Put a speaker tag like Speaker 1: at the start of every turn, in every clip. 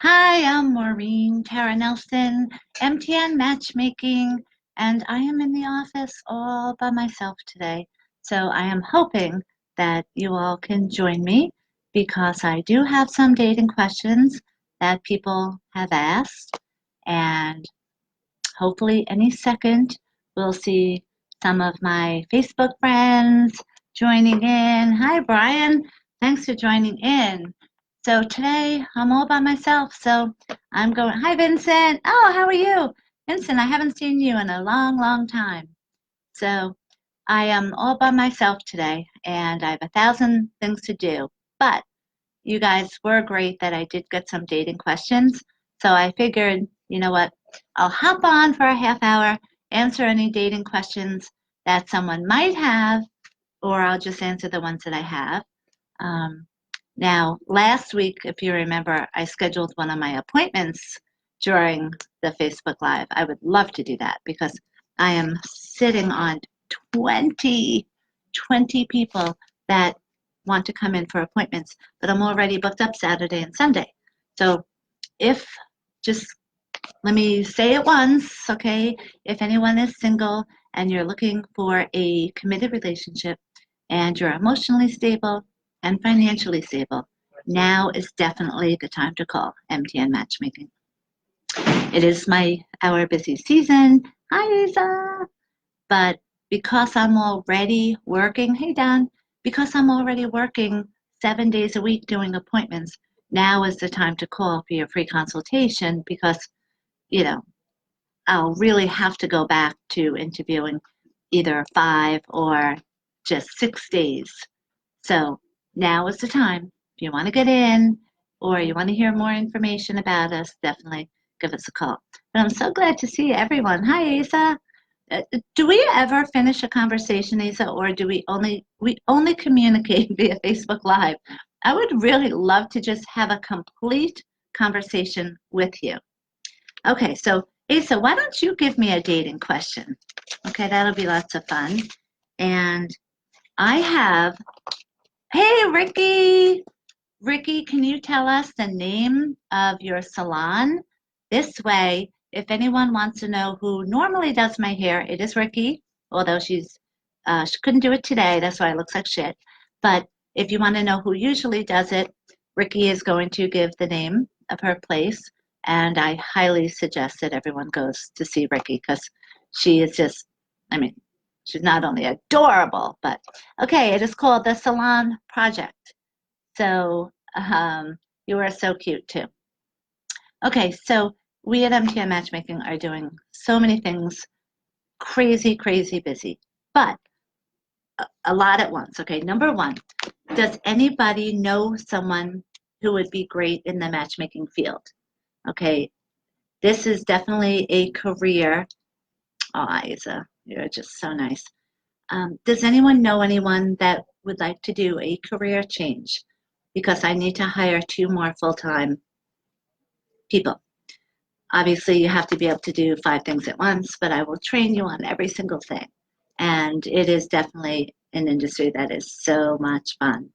Speaker 1: Hi, I'm Maureen Tara Nelson, MTN Matchmaking, and I am in the office all by myself today. So I am hoping that you all can join me because I do have some dating questions that people have asked, and hopefully any second we'll see some of my Facebook friends joining in. Hi, Brian. Thanks for joining in. So today I'm all by myself. So I'm going, hi, Vincent. Oh, how are you? Vincent, I haven't seen you in a long, long time. So I am all by myself today and I have 1,000 things to do. But you guys were great that I did get some dating questions. So I figured, you know what, I'll hop on for a half hour, answer any dating questions that someone might have, or I'll just answer the ones that I have. Um, Now, last week, if you remember, I scheduled one of my appointments during the Facebook Live. I would love to do that because I am sitting on 20, 20 people that want to come in for appointments, but I'm already booked up Saturday and Sunday. So if just let me say it once, okay? If anyone is single and you're looking for a committed relationship and you're emotionally stable and financially stable, now is definitely the time to call MTN Matchmaking. It is our busy season. Hi, Isa. But because I'm already working, hey, Don, because I'm already working 7 days a week doing appointments, now is the time to call for your free consultation because, you know, I'll really have to go back to interviewing either 5 or just 6 days. So now is the time. If you want to get in or you want to hear more information about us, definitely give us a call. But I'm so glad to see everyone. Hi, Asa. Do we ever finish a conversation, Asa, or do we only communicate via Facebook Live? I would really love to just have a complete conversation with you. Okay, so Asa, why don't you give me a dating question? Okay, that'll be lots of fun. And I have, hey, Ricky. Ricky, can you tell us the name of your salon? This way, if anyone wants to know who normally does my hair, it is Ricky, although she couldn't do it today. That's why it looks like shit. But if you want to know who usually does it, Ricky is going to give the name of her place. And I highly suggest that everyone goes to see Ricky because she is just, I mean, she's not only adorable, but okay, it is called the Salon Project. So you are so cute too. Okay, so we at MTN Matchmaking are doing so many things, crazy, crazy busy, but a lot at once. Okay, number one, does anybody know someone who would be great in the matchmaking field? Okay, this is definitely a career. Oh, Isa, you're just so nice. Does anyone know anyone that would like to do a career change? Because I need to hire 2 more full-time people. Obviously, you have to be able to do 5 things at once, but I will train you on every single thing. And it is definitely an industry that is so much fun.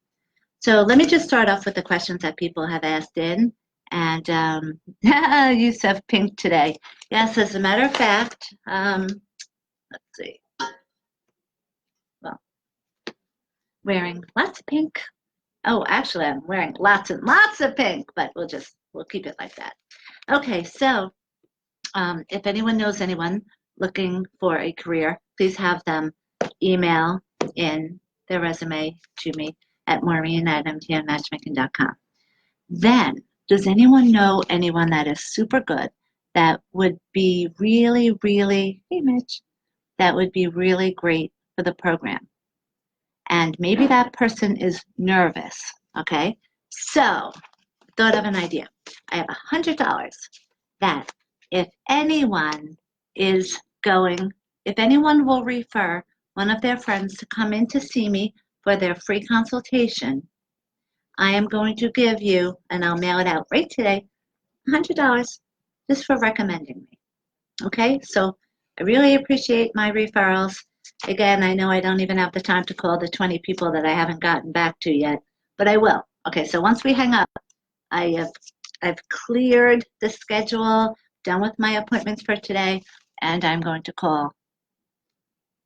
Speaker 1: So let me just start off with the questions that people have asked in. And you have pink today. Yes, as a matter of fact, let's see. Well, wearing lots of pink. Oh, actually, I'm wearing lots and lots of pink, but we'll keep it like that. Okay, so if anyone knows anyone looking for a career, please have them email in their resume to me at maureen@mtnmatchmaking.com. Then, does anyone know anyone that is super good that would be really, really, hey Mitch, that would be really great for the program? And maybe that person is nervous, okay? So, thought of an idea. I have $100 that if anyone is going, if anyone will refer one of their friends to come in to see me for their free consultation, I am going to give you, and I'll mail it out right today, $100 just for recommending me. Okay, so I really appreciate my referrals. Again, I know I don't even have the time to call the 20 people that I haven't gotten back to yet, but I will. Okay, so once we hang up, I have I've cleared the schedule, done with my appointments for today, and I'm going to call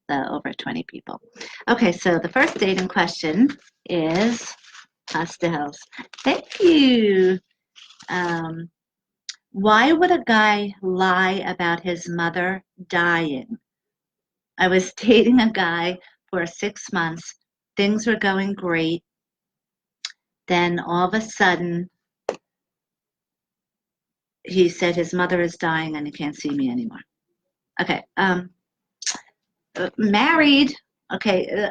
Speaker 1: the over 20 people. Okay, so the first dating question is pastels. Thank you. Why would a guy lie about his mother dying? I was dating a guy for 6 months. Things were going great. Then all of a sudden, he said his mother is dying and he can't see me anymore. Okay, married. Okay,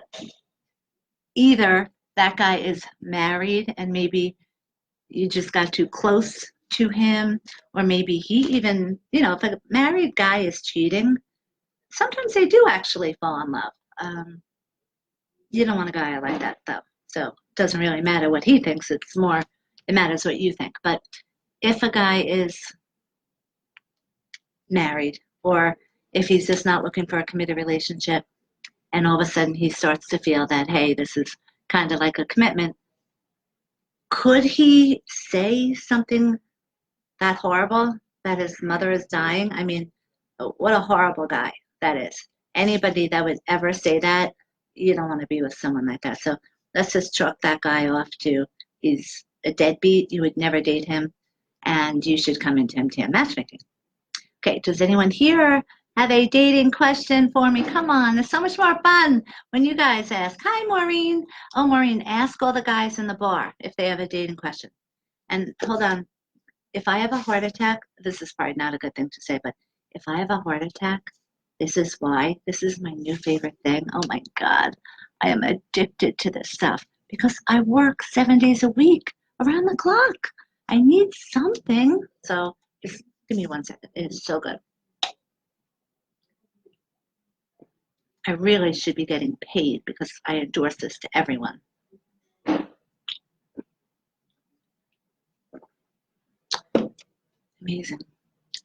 Speaker 1: either that guy is married and maybe you just got too close to him, or maybe he even, if a married guy is cheating, sometimes they do actually fall in love. You don't want a guy like that, though. So it doesn't really matter what he thinks. It matters what you think. But if a guy is married, or if he's just not looking for a committed relationship, and all of a sudden he starts to feel that, hey, this is kind of like a commitment, could he say something that horrible, that his mother is dying? I mean, what a horrible guy that is. Anybody that would ever say that, you don't want to be with someone like that. So let's just chalk that guy off to he's a deadbeat. You would never date him, and you should come into Mtn Matchmaking. Okay, does anyone here have a dating question for me? Come on, it's so much more fun when you guys ask. Hi, Maureen. Oh, Maureen, ask all the guys in the bar if they have a dating question. And hold on, if I have a heart attack, this is probably not a good thing to say, but if I have a heart attack, this is why. This is my new favorite thing. Oh my God, I am addicted to this stuff because I work 7 days a week around the clock. I need something. So just give me 1 second. It is so good. I really should be getting paid because I endorse this to everyone. Amazing,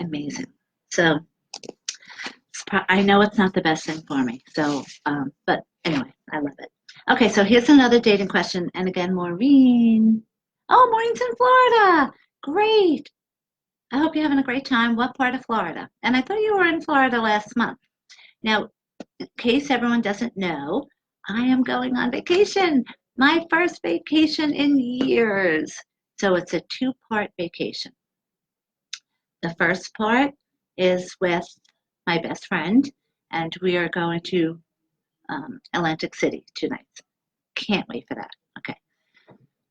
Speaker 1: amazing. So I know it's not the best thing for me. So, but anyway, I love it. Okay, so here's another dating question. And again, Maureen. Oh, Maureen's in Florida. Great. I hope you're having a great time. What part of Florida? And I thought you were in Florida last month. Now, in case everyone doesn't know, I am going on vacation. My first vacation in years. So it's a 2-part vacation. The first part is with my best friend, and we are going to Atlantic City 2 nights. Can't wait for that. Okay.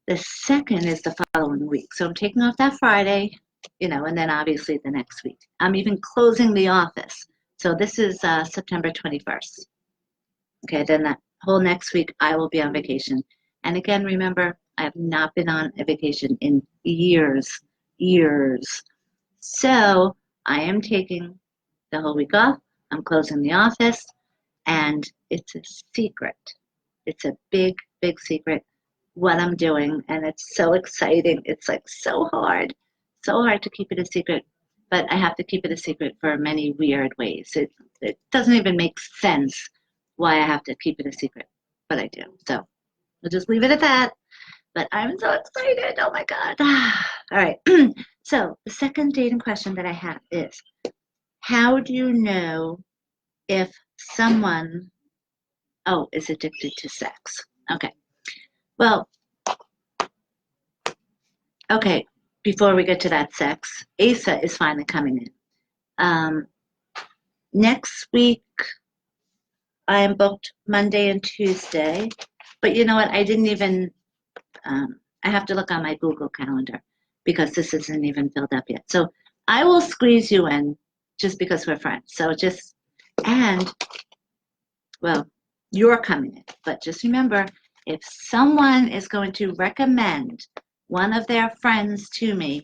Speaker 1: The second is the following week. So I'm taking off that Friday, and then obviously the next week. I'm even closing the office. So this is September 21st. Okay, then that whole next week I will be on vacation. And again, remember, I have not been on a vacation in years. So I am taking the whole week off. I'm closing the office, and it's a secret. It's a big, big secret what I'm doing, and it's so exciting. It's like so hard to keep it a secret, but I have to keep it a secret for many weird ways. It doesn't even make sense why I have to keep it a secret, but I do. So we'll just leave it at that. But I'm so excited. Oh my God. All right. So the second dating question that I have is, how do you know if someone, is addicted to sex? Okay. Well, okay, before we get to that sex, Asa is finally coming in. Next week, I am booked Monday and Tuesday. But you know what? I didn't even, I have to look on my Google Calendar because this isn't even filled up yet. So I will squeeze you in just because we're friends. So well, you're coming in. But just remember, if someone is going to recommend one of their friends to me,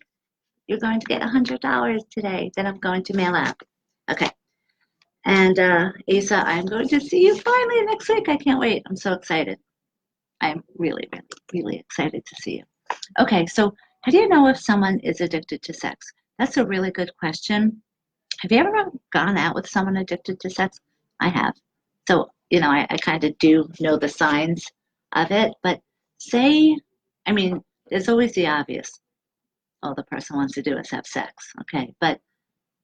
Speaker 1: you're going to get $100 today that I'm going to mail out. Okay. And Asa, I'm going to see you finally next week. I can't wait. I'm so excited. I'm really, really, really excited to see you. Okay, so how do you know if someone is addicted to sex? That's a really good question. Have you ever gone out with someone addicted to sex? I have. So, I kind of do know the signs of it, but there's always the obvious. all the person wants to do is have sex, okay? But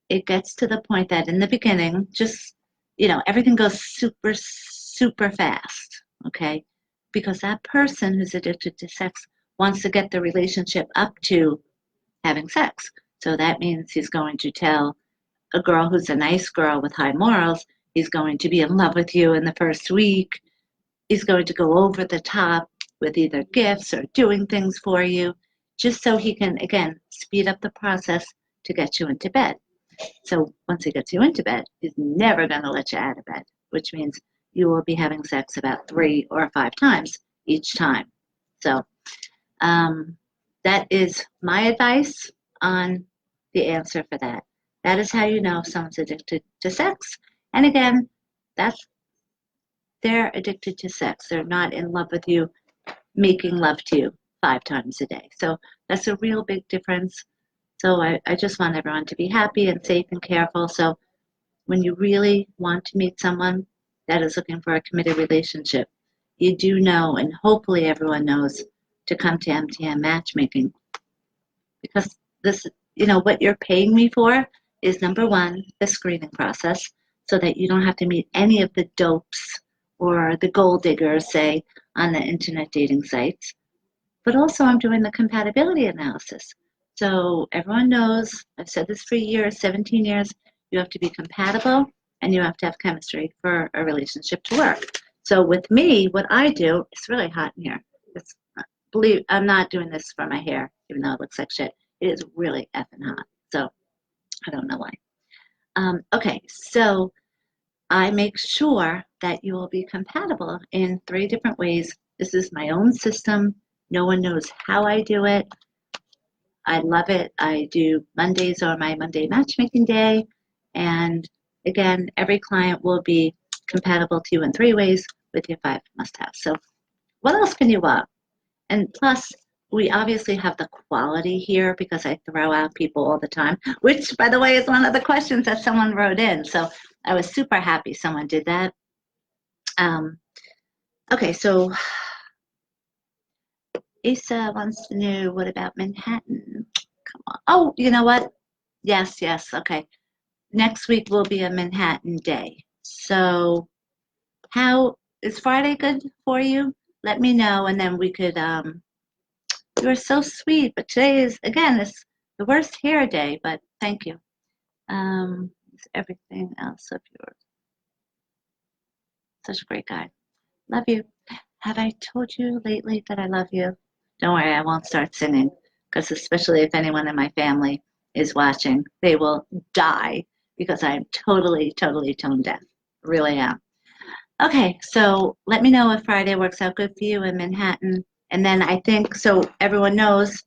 Speaker 1: it gets to the point that in the beginning, just, everything goes super, super fast, okay? Because that person who's addicted to sex wants to get the relationship up to having sex. So that means he's going to tell a girl who's a nice girl with high morals, he's going to be in love with you in the first week. He's going to go over the top with either gifts or doing things for you, just so he can, again, speed up the process to get you into bed. So once he gets you into bed, he's never going to let you out of bed, which means you will be having sex about 3 or 5 times each time. So that is my advice on the answer for that. That is how you know if someone's addicted to sex. And again, they're addicted to sex. They're not in love with you, making love to you 5 times a day. So that's a real big difference. So I just want everyone to be happy and safe and careful. So when you really want to meet someone that is looking for a committed relationship, you do know, and hopefully everyone knows, to come to Mtn Matchmaking. Because this, what you're paying me for is, number one, the screening process, so that you don't have to meet any of the dopes or the gold diggers, say, on the internet dating sites. But also I'm doing the compatibility analysis. So everyone knows, I've said this for years, 17 years, you have to be compatible and you have to have chemistry for a relationship to work. So with me, what I do, it's really hot in here. Believe I'm not doing this for my hair, even though it looks like shit. It is really effing hot. So I don't know why. Okay, so I make sure that you will be compatible in 3 different ways. This is my own system. No one knows how I do it. I love it. I do Mondays are my Monday matchmaking day. And again, every client will be compatible to you in 3 ways with your 5 must-haves. So what else can you want? And plus, we obviously have the quality here because I throw out people all the time, which, by the way, is one of the questions that someone wrote in. So I was super happy someone did that. Okay, so Asa wants to know, what about Manhattan? Come on. Oh, you know what? Yes, okay. Next week will be a Manhattan day. So how is Friday good for you? Let me know, and then we could, you're so sweet, but today is, again, it's the worst hair day, but thank you. Is everything else of yours? Such a great guy. Love you. Have I told you lately that I love you? Don't worry, I won't start singing, because especially if anyone in my family is watching, they will die because I'm totally, totally tone deaf. Really am. Okay, so let me know if Friday works out good for you in Manhattan. And then I think, so everyone knows,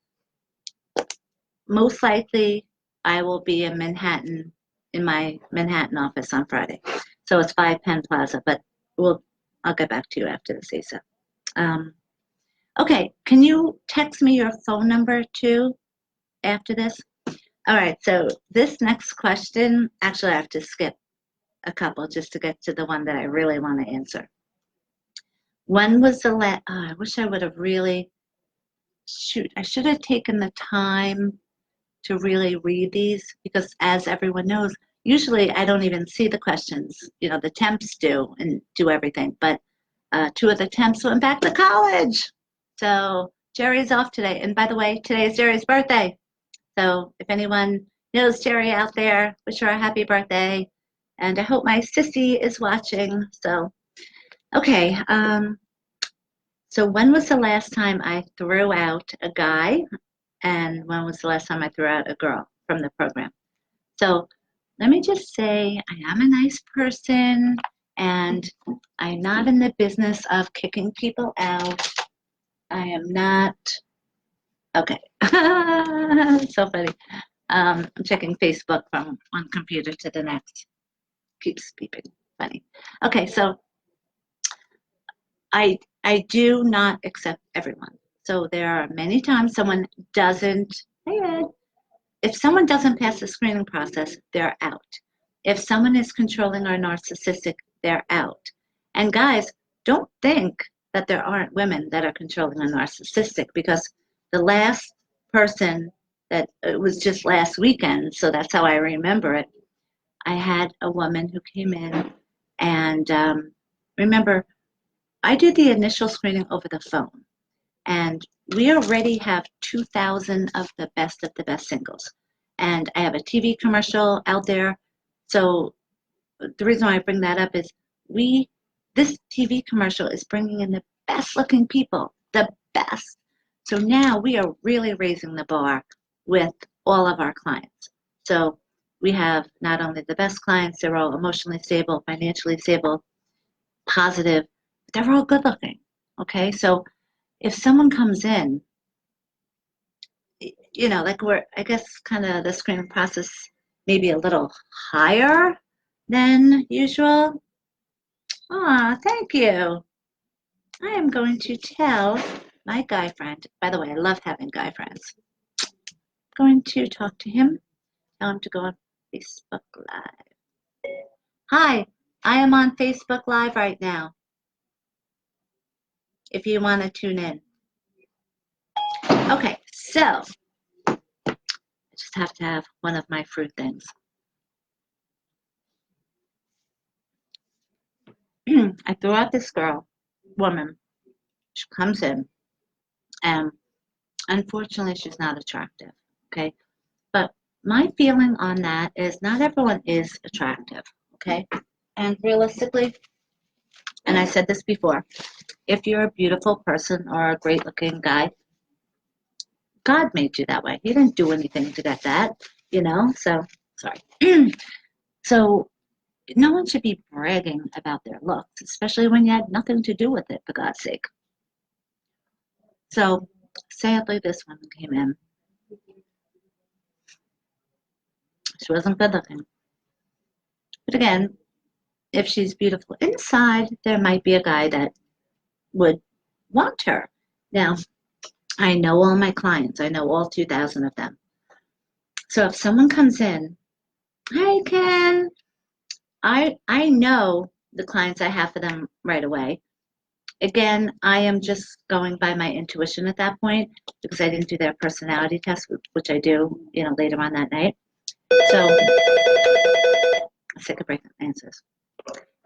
Speaker 1: most likely I will be in Manhattan, in my Manhattan office on Friday. So it's 5 Penn Plaza, but I'll get back to you after this, Asa. Okay, can you text me your phone number too after this? All right, so this next question, actually I have to skip a couple just to get to the one that I really want to answer. When was the last, I wish I would have really, I should have taken the time to really read these, because as everyone knows, usually I don't even see the questions. The temps do and do everything, but 2 of the temps went back to college. So Jerry's off today. And by the way, today is Jerry's birthday. So if anyone knows Jerry out there, wish her a happy birthday. And I hope my sissy is watching. So, okay. So when was the last time I threw out a guy? And when was the last time I threw out a girl from the program? So let me just say, I am a nice person, and I'm not in the business of kicking people out. I am not, okay. So funny. I'm checking Facebook from one computer to the next. Keeps beeping. Funny. Okay, so I do not accept everyone. So there are many times someone doesn't, hey Ed, if someone doesn't pass the screening process, they're out. If someone is controlling or narcissistic, they're out. And guys, don't think that there aren't women that are controlling or narcissistic, because the last person that it was just last weekend, so that's how I remember it. I had a woman who came in, and remember, I did the initial screening over the phone, and we already have 2,000 of the best singles. And I have a TV commercial out there. So the reason why I bring that up is this TV commercial is bringing in the best looking people, the best. So now we are really raising the bar with all of our clients. So we have not only the best clients, they're all emotionally stable, financially stable, positive, but they're all good looking. Okay, so if someone comes in, like I guess kind of the screening process maybe a little higher than usual. Ah, thank you. I am going to tell my guy friend, by the way, I love having guy friends. I'm going to talk to him, tell him to go on Facebook Live. Hi, I am on Facebook Live right now, if you want to tune in. Okay, so I just have to have one of my fruit things. I threw out this woman. She comes in, and unfortunately, she's not attractive. Okay, but my feeling on that is not everyone is attractive. Okay, and realistically, and I said this before, if you're a beautiful person or a great-looking guy, God made you that way. He didn't do anything to get that, So, sorry. So, no one should be bragging about their looks, especially when you had nothing to do with it, for God's sake. So, sadly, this one came in. She wasn't good looking. But again, if she's beautiful inside, there might be a guy that would want her. Now, I know all my clients. I know all 2,000 of them. So if someone comes in, hi, Ken. I know the clients I have for them right away. Again, I am just going by my intuition at that point because I didn't do their personality test, which I do, later on that night. So let's take a break and answers.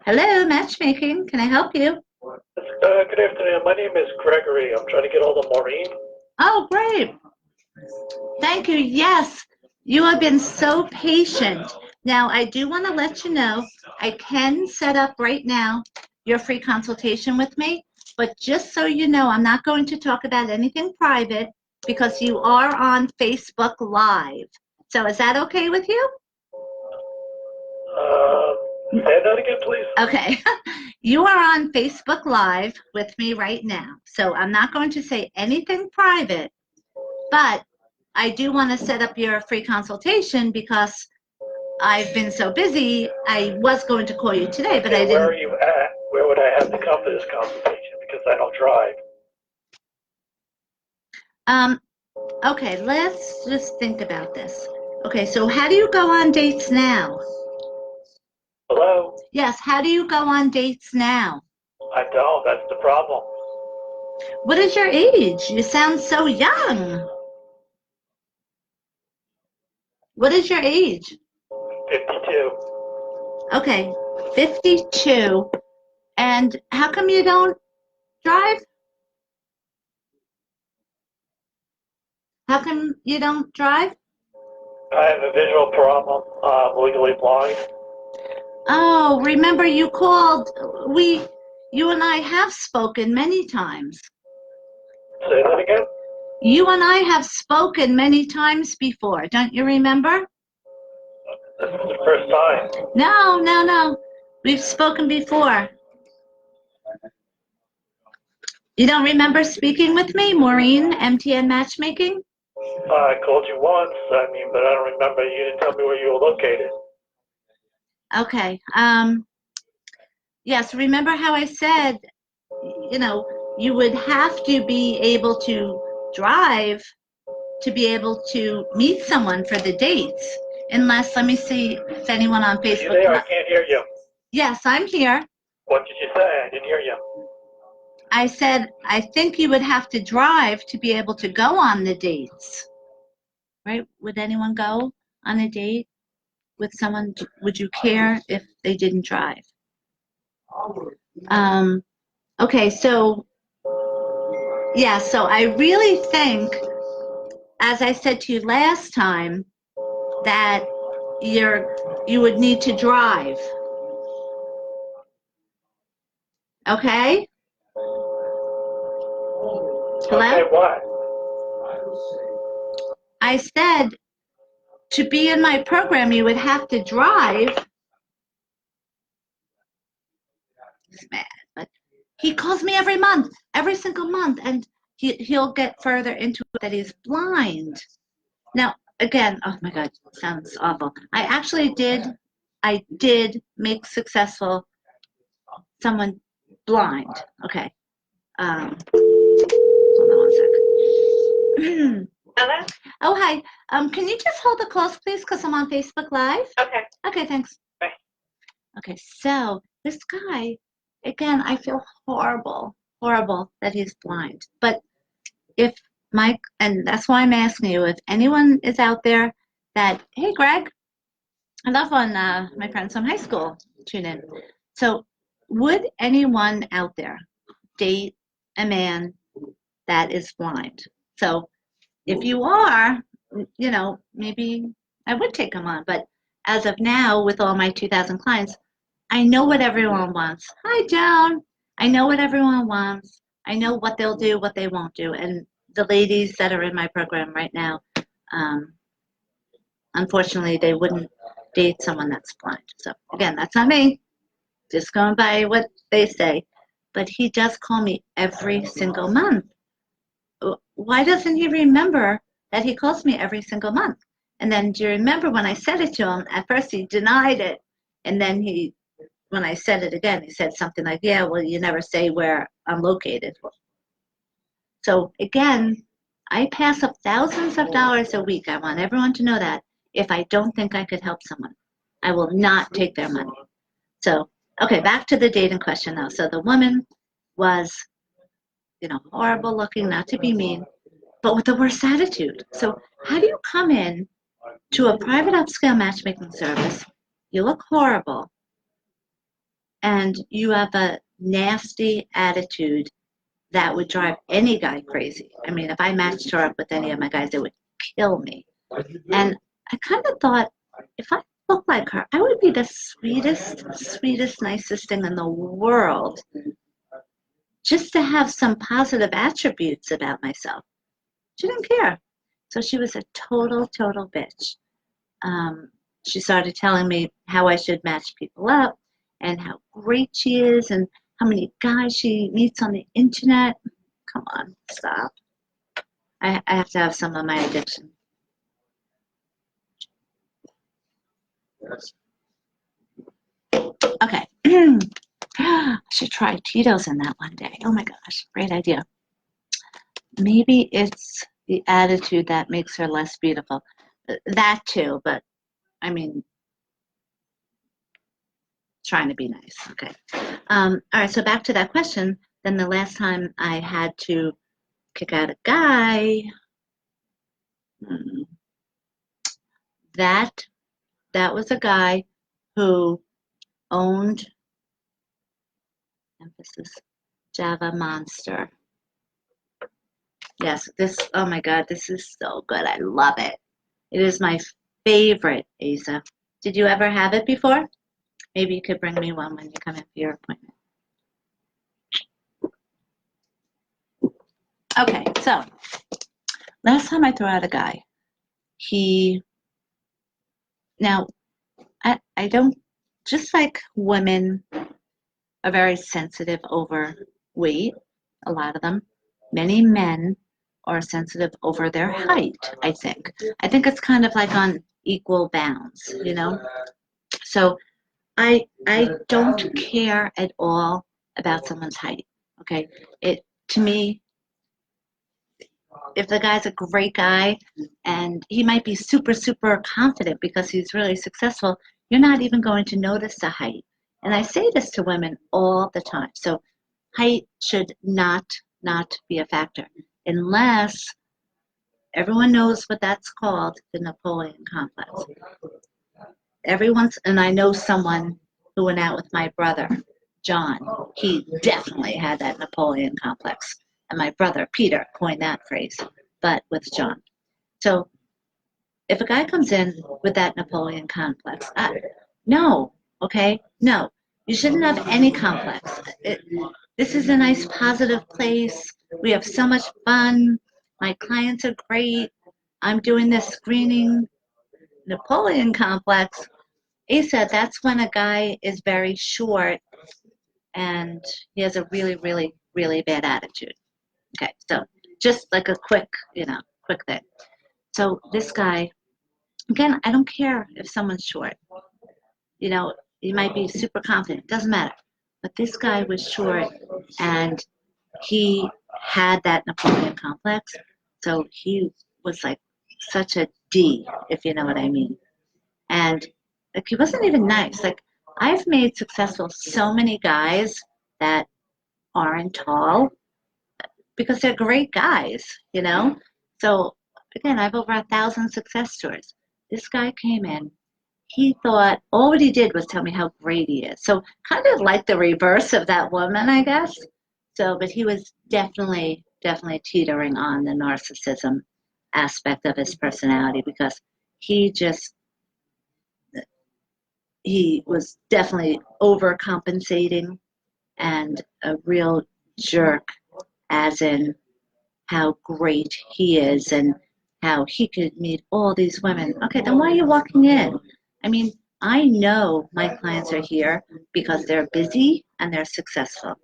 Speaker 1: Hello, Matchmaking. Can I help you?
Speaker 2: Good afternoon. My name is Gregory. I'm trying to get hold of Maureen.
Speaker 1: Oh, great. Thank you. Yes, you have been so patient. Now, I do want to let you know, I can set up right now your free consultation with me, but just so you know, I'm not going to talk about anything private because you are on Facebook Live. So is that okay with you?
Speaker 2: Say that again, please.
Speaker 1: Okay. You are on Facebook Live with me right now. So I'm not going to say anything private, but I do want to set up your free consultation because I've been so busy. I was going to call you today, but I didn't.
Speaker 2: Where are you at? Where would I have to come for this consultation? Because I don't drive.
Speaker 1: Okay, let's just think about this. Okay, so how do you go on dates now?
Speaker 2: Hello?
Speaker 1: Yes, how do you go on dates now?
Speaker 2: I don't. That's the problem.
Speaker 1: What is your age? You sound so young. What is your age?
Speaker 2: 52.
Speaker 1: Okay, 52. And how come you don't drive? How come you don't drive?
Speaker 2: I have a visual problem. I'm legally blind.
Speaker 1: Oh, remember you called. You and I have spoken many times.
Speaker 2: Say that again?
Speaker 1: You and I have spoken many times before. Don't you remember?
Speaker 2: This is the first time.
Speaker 1: No. We've spoken before. You don't remember speaking with me, Maureen, Mtn Matchmaking?
Speaker 2: I called you once, but I don't remember. You didn't tell me where you were located.
Speaker 1: Okay. Yes, remember how I said, you would have to be able to drive to be able to meet someone for the dates. Unless, let me see if anyone on Facebook.
Speaker 2: Are you there? I can't hear you.
Speaker 1: Yes, I'm here.
Speaker 2: What did you say? I didn't hear you.
Speaker 1: I said, I think you would have to drive to be able to go on the dates. right? Would anyone go on a date with someone? Would you care if they didn't drive? Um, okay, so yeah, so I really think, as I said to you last time, that you would need to drive. Okay? Hello?
Speaker 2: Okay, why?
Speaker 1: I said to be in my program, you would have to drive. He's mad, but he calls me every month, every single month, and he'll get further into it that he's blind. Now, again, oh my God, sounds awful. I did make successful someone blind. Okay. Hold on one sec.
Speaker 3: Hello?
Speaker 1: Oh, hi. Can you just hold the calls, please, because I'm on Facebook Live?
Speaker 3: Okay.
Speaker 1: Okay, thanks.
Speaker 3: Bye.
Speaker 1: Okay, so this guy, again, I feel horrible that he's blind. But if Mike, and that's why I'm asking you, if anyone is out there that, hey, Greg, I love when my friends from high school tune in. So, would anyone out there date a man that is blind? So, if you are, maybe I would take him on. But as of now, with all my 2,000 clients, I know what everyone wants. Hi, Joan. I know what everyone wants. I know what they'll do, what they won't do. And the ladies that are in my program right now, um, unfortunately, they wouldn't date someone that's blind. So again, that's not me. Just going by what they say. But he does call me every single month. Why doesn't he remember that he calls me every single month? And then do you remember when I said it to him, at first he denied it. And then when I said it again, he said something like, yeah, well, you never say where I'm located. So again, I pass up thousands of dollars a week. I want everyone to know that if I don't think I could help someone. I will not take their money. So, okay, back to the dating question now. So the woman was, horrible looking, not to be mean, but with the worst attitude. So how do you come in to a private upscale matchmaking service, you look horrible, and you have a nasty attitude that would drive any guy crazy? I mean, if I matched her up with any of my guys, it would kill me. And I kind of thought, if I looked like her, I would be the sweetest, nicest thing in the world just to have some positive attributes about myself. She didn't care. So she was a total bitch. She started telling me how I should match people up and how great she is and how many guys she meets on the internet. Come on, stop. I have to have some of my addiction. Okay. I should try Tito's in that one day. Oh my gosh, great idea. Maybe it's the attitude that makes her less beautiful. That too, but I mean, trying to be nice. Okay. All right, so back to that question. Then the last time I had to kick out a guy, that was a guy who owned, emphasis, Java Monster. Yes, oh my God, this is so good. I love it. It is my favorite, Asa. Did you ever have it before? Maybe you could bring me one when you come in for your appointment. Okay, so last time I threw out a guy, now I don't, just like women are very sensitive over weight, a lot of them, many men are sensitive over their height, I think. I think it's kind of like on equal bounds, So I don't care at all about someone's height, okay? To me, if the guy's a great guy and he might be super confident because he's really successful, you're not even going to notice the height. And I say this to women all the time. So height should not be a factor unless Everyone knows what that's called, the Napoleon complex. And I know someone who went out with my brother, John. He definitely had that Napoleon complex. And my brother, Peter, coined that phrase, but with John. So if a guy comes in with that Napoleon complex, no, okay? No. You shouldn't have any complex. This is a nice, positive place. We have so much fun. My clients are great. I'm doing this screening. Napoleon complex. Asa, that's when a guy is very short and he has a really, really, really bad attitude. Okay, so just like a quick thing. So this guy, again, I don't care if someone's short. You might be super confident, doesn't matter. But this guy was short and he had that Napoleon complex. So he was like such a D, if you know what I mean. And like he wasn't even nice. Like I've made successful so many guys that aren't tall because they're great guys. So again, I have over 1,000 success stories. This guy came in. He thought all what he did was tell me how great he is. So kind of like the reverse of that woman, I guess. So, but he was definitely teetering on the narcissism aspect of his personality because he just he was definitely overcompensating and a real jerk, as in how great he is and how he could meet all these women. Okay, then why are you walking in? I mean, I know my clients are here because they're busy and they're successful.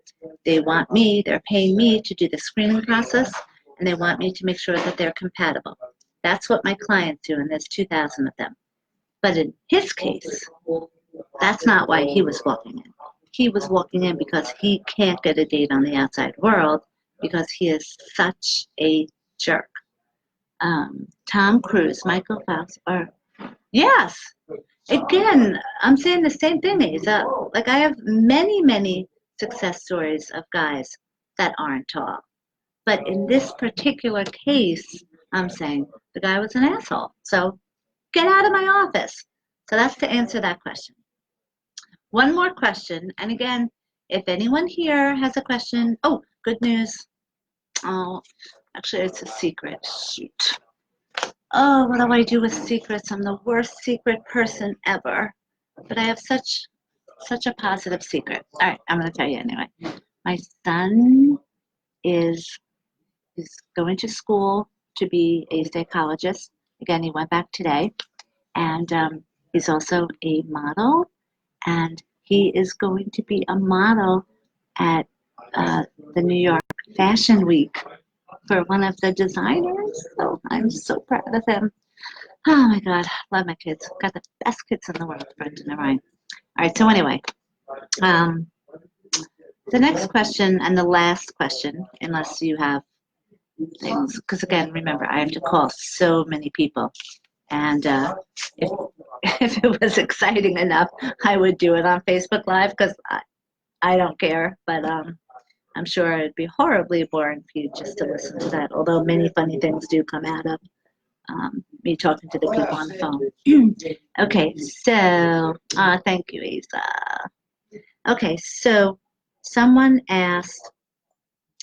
Speaker 1: They want me, they're paying me to do the screening process, and they want me to make sure that they're compatible. That's what my clients do, and there's 2,000 of them. But in his case, that's not why he was walking in. He was walking in because he can't get a date on the outside world because he is such a jerk. Tom Cruise, Michael Phelps, or yes, again, I'm saying the same thing. Like I have many success stories of guys that aren't tall, but in this particular case, I'm saying the guy was an asshole. So get out of my office. So that's to answer that question. One more question, and again, if anyone here has a question, oh, good news. Oh, actually, it's a secret. Shoot. Oh, what do I do with secrets? I'm the worst secret person ever. But I have such a positive secret. All right, I'm going to tell you anyway. My son is going to school to be a psychologist. Again, he went back today, and he's also a model, and he is going to be a model at the New York Fashion Week for one of the designers. So I'm so proud of him. Oh my God, love my kids. Got the best kids in the world, Brendan and Ryan. All right, so anyway, um, the next question and the last question, unless you have things, because again, remember, I have to call so many people. And if, if it was exciting enough, I would do it on Facebook Live because I don't care. But I'm sure it'd be horribly boring for you just to listen to that, although many funny things do come out of me talking to the people on the phone. Okay, so thank you, Isa. Okay, so someone asked,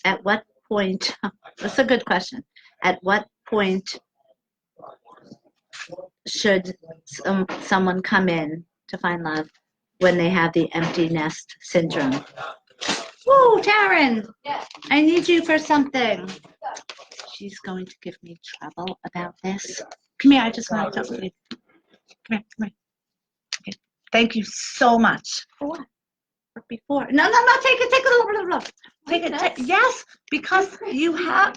Speaker 1: at what point, that's a good question, at what point should someone come in to find love when they have the empty nest syndrome? Woo, Taryn, I need you for something. She's going to give me trouble about this. Come here, I just want to talk to you. Come here. Okay. Thank you so much. For what? For before. No, take it. Take it. Yes, because you have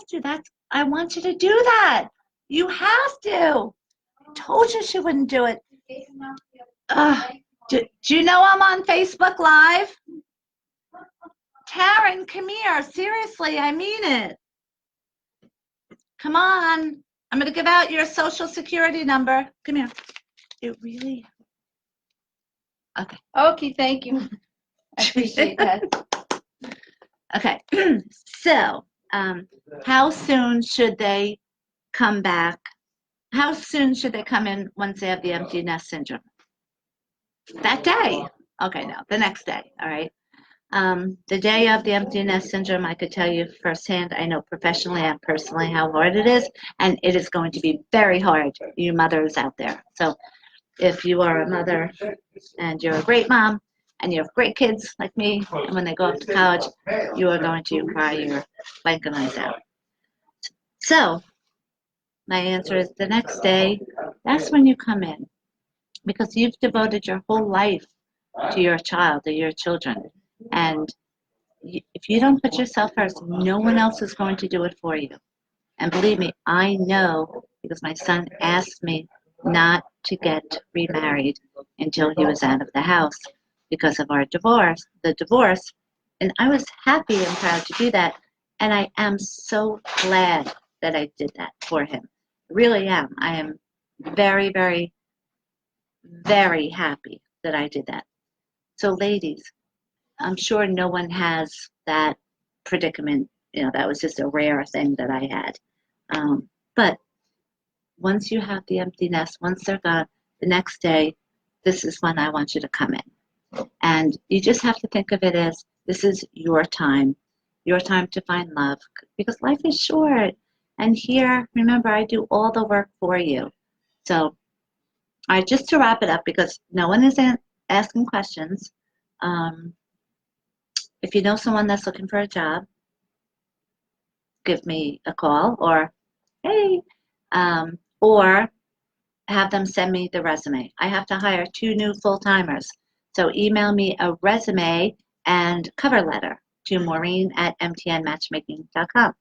Speaker 1: to. I want you to do that. You have to. I told you she wouldn't do it. Do you know I'm on Facebook Live? Taryn, come here. Seriously, I mean it. Come on. I'm going to give out your social security number. Come here. It really. Okay.
Speaker 3: Okay, thank you. I appreciate that.
Speaker 1: Okay. So, how soon should they come back, how soon should they come in once they have the empty nest syndrome? That day. Okay, no, the next day. All right. The day of the empty nest syndrome, I could tell you firsthand, I know professionally and personally how hard it is, and it is going to be very hard, you mothers out there. So if you are a mother and you're a great mom and you have great kids like me, and when they go off to college, you are going to cry your blanking eyes out. So my answer is the next day, that's when you come in, because you've devoted your whole life to your child or your children. And if you don't put yourself first, no one else is going to do it for you. And believe me, I know, because my son asked me not to get remarried until he was out of the house because of our divorce. And I was happy and proud to do that. And I am so glad that I did that for him. I really am. I am very, very, very happy that I did that. So ladies, I'm sure no one has that predicament. You know, that was just a rare thing that I had. But once you have the empty nest, once they're gone, the next day, this is when I want you to come in. And you just have to think of it as this is your time to find love, because life is short. And here, remember, I do all the work for you. So, all right, just to wrap it up, because no one is asking questions. If you know someone that's looking for a job, give me a call, or hey, or have them send me the resume. I have to hire 2 new full-timers. So email me a resume and cover letter to Maureen@mtnmatchmaking.com.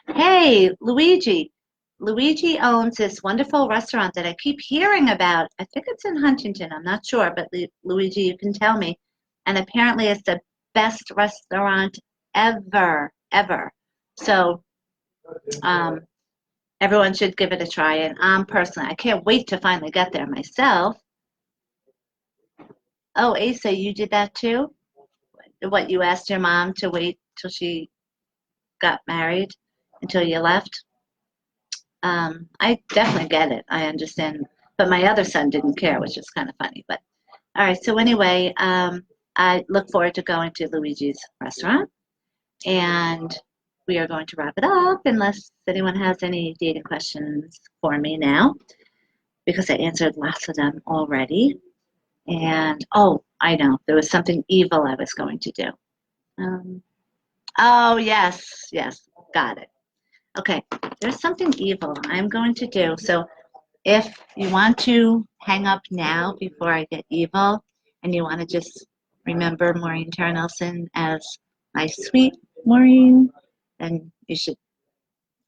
Speaker 1: Hey, Luigi. Luigi owns this wonderful restaurant that I keep hearing about. I think it's in Huntington. I'm not sure, but Luigi, you can tell me. And apparently it's the best restaurant ever, ever. So everyone should give it a try. And personally, I can't wait to finally get there myself. Oh, Asa, you did that too? What, you asked your mom to wait till she got married, until you left? I definitely get it. I understand. But my other son didn't care, which is kind of funny. But all right. So anyway, I look forward to going to Luigi's restaurant, and we are going to wrap it up unless anyone has any dating questions for me now, because I answered lots of them already. And oh, I know, there was something evil I was going to do. Oh, yes, got it. Okay, there's something evil I'm going to do. So if you want to hang up now before I get evil, and you want to just remember Maureen Tarnelson as my sweet Maureen, then you should.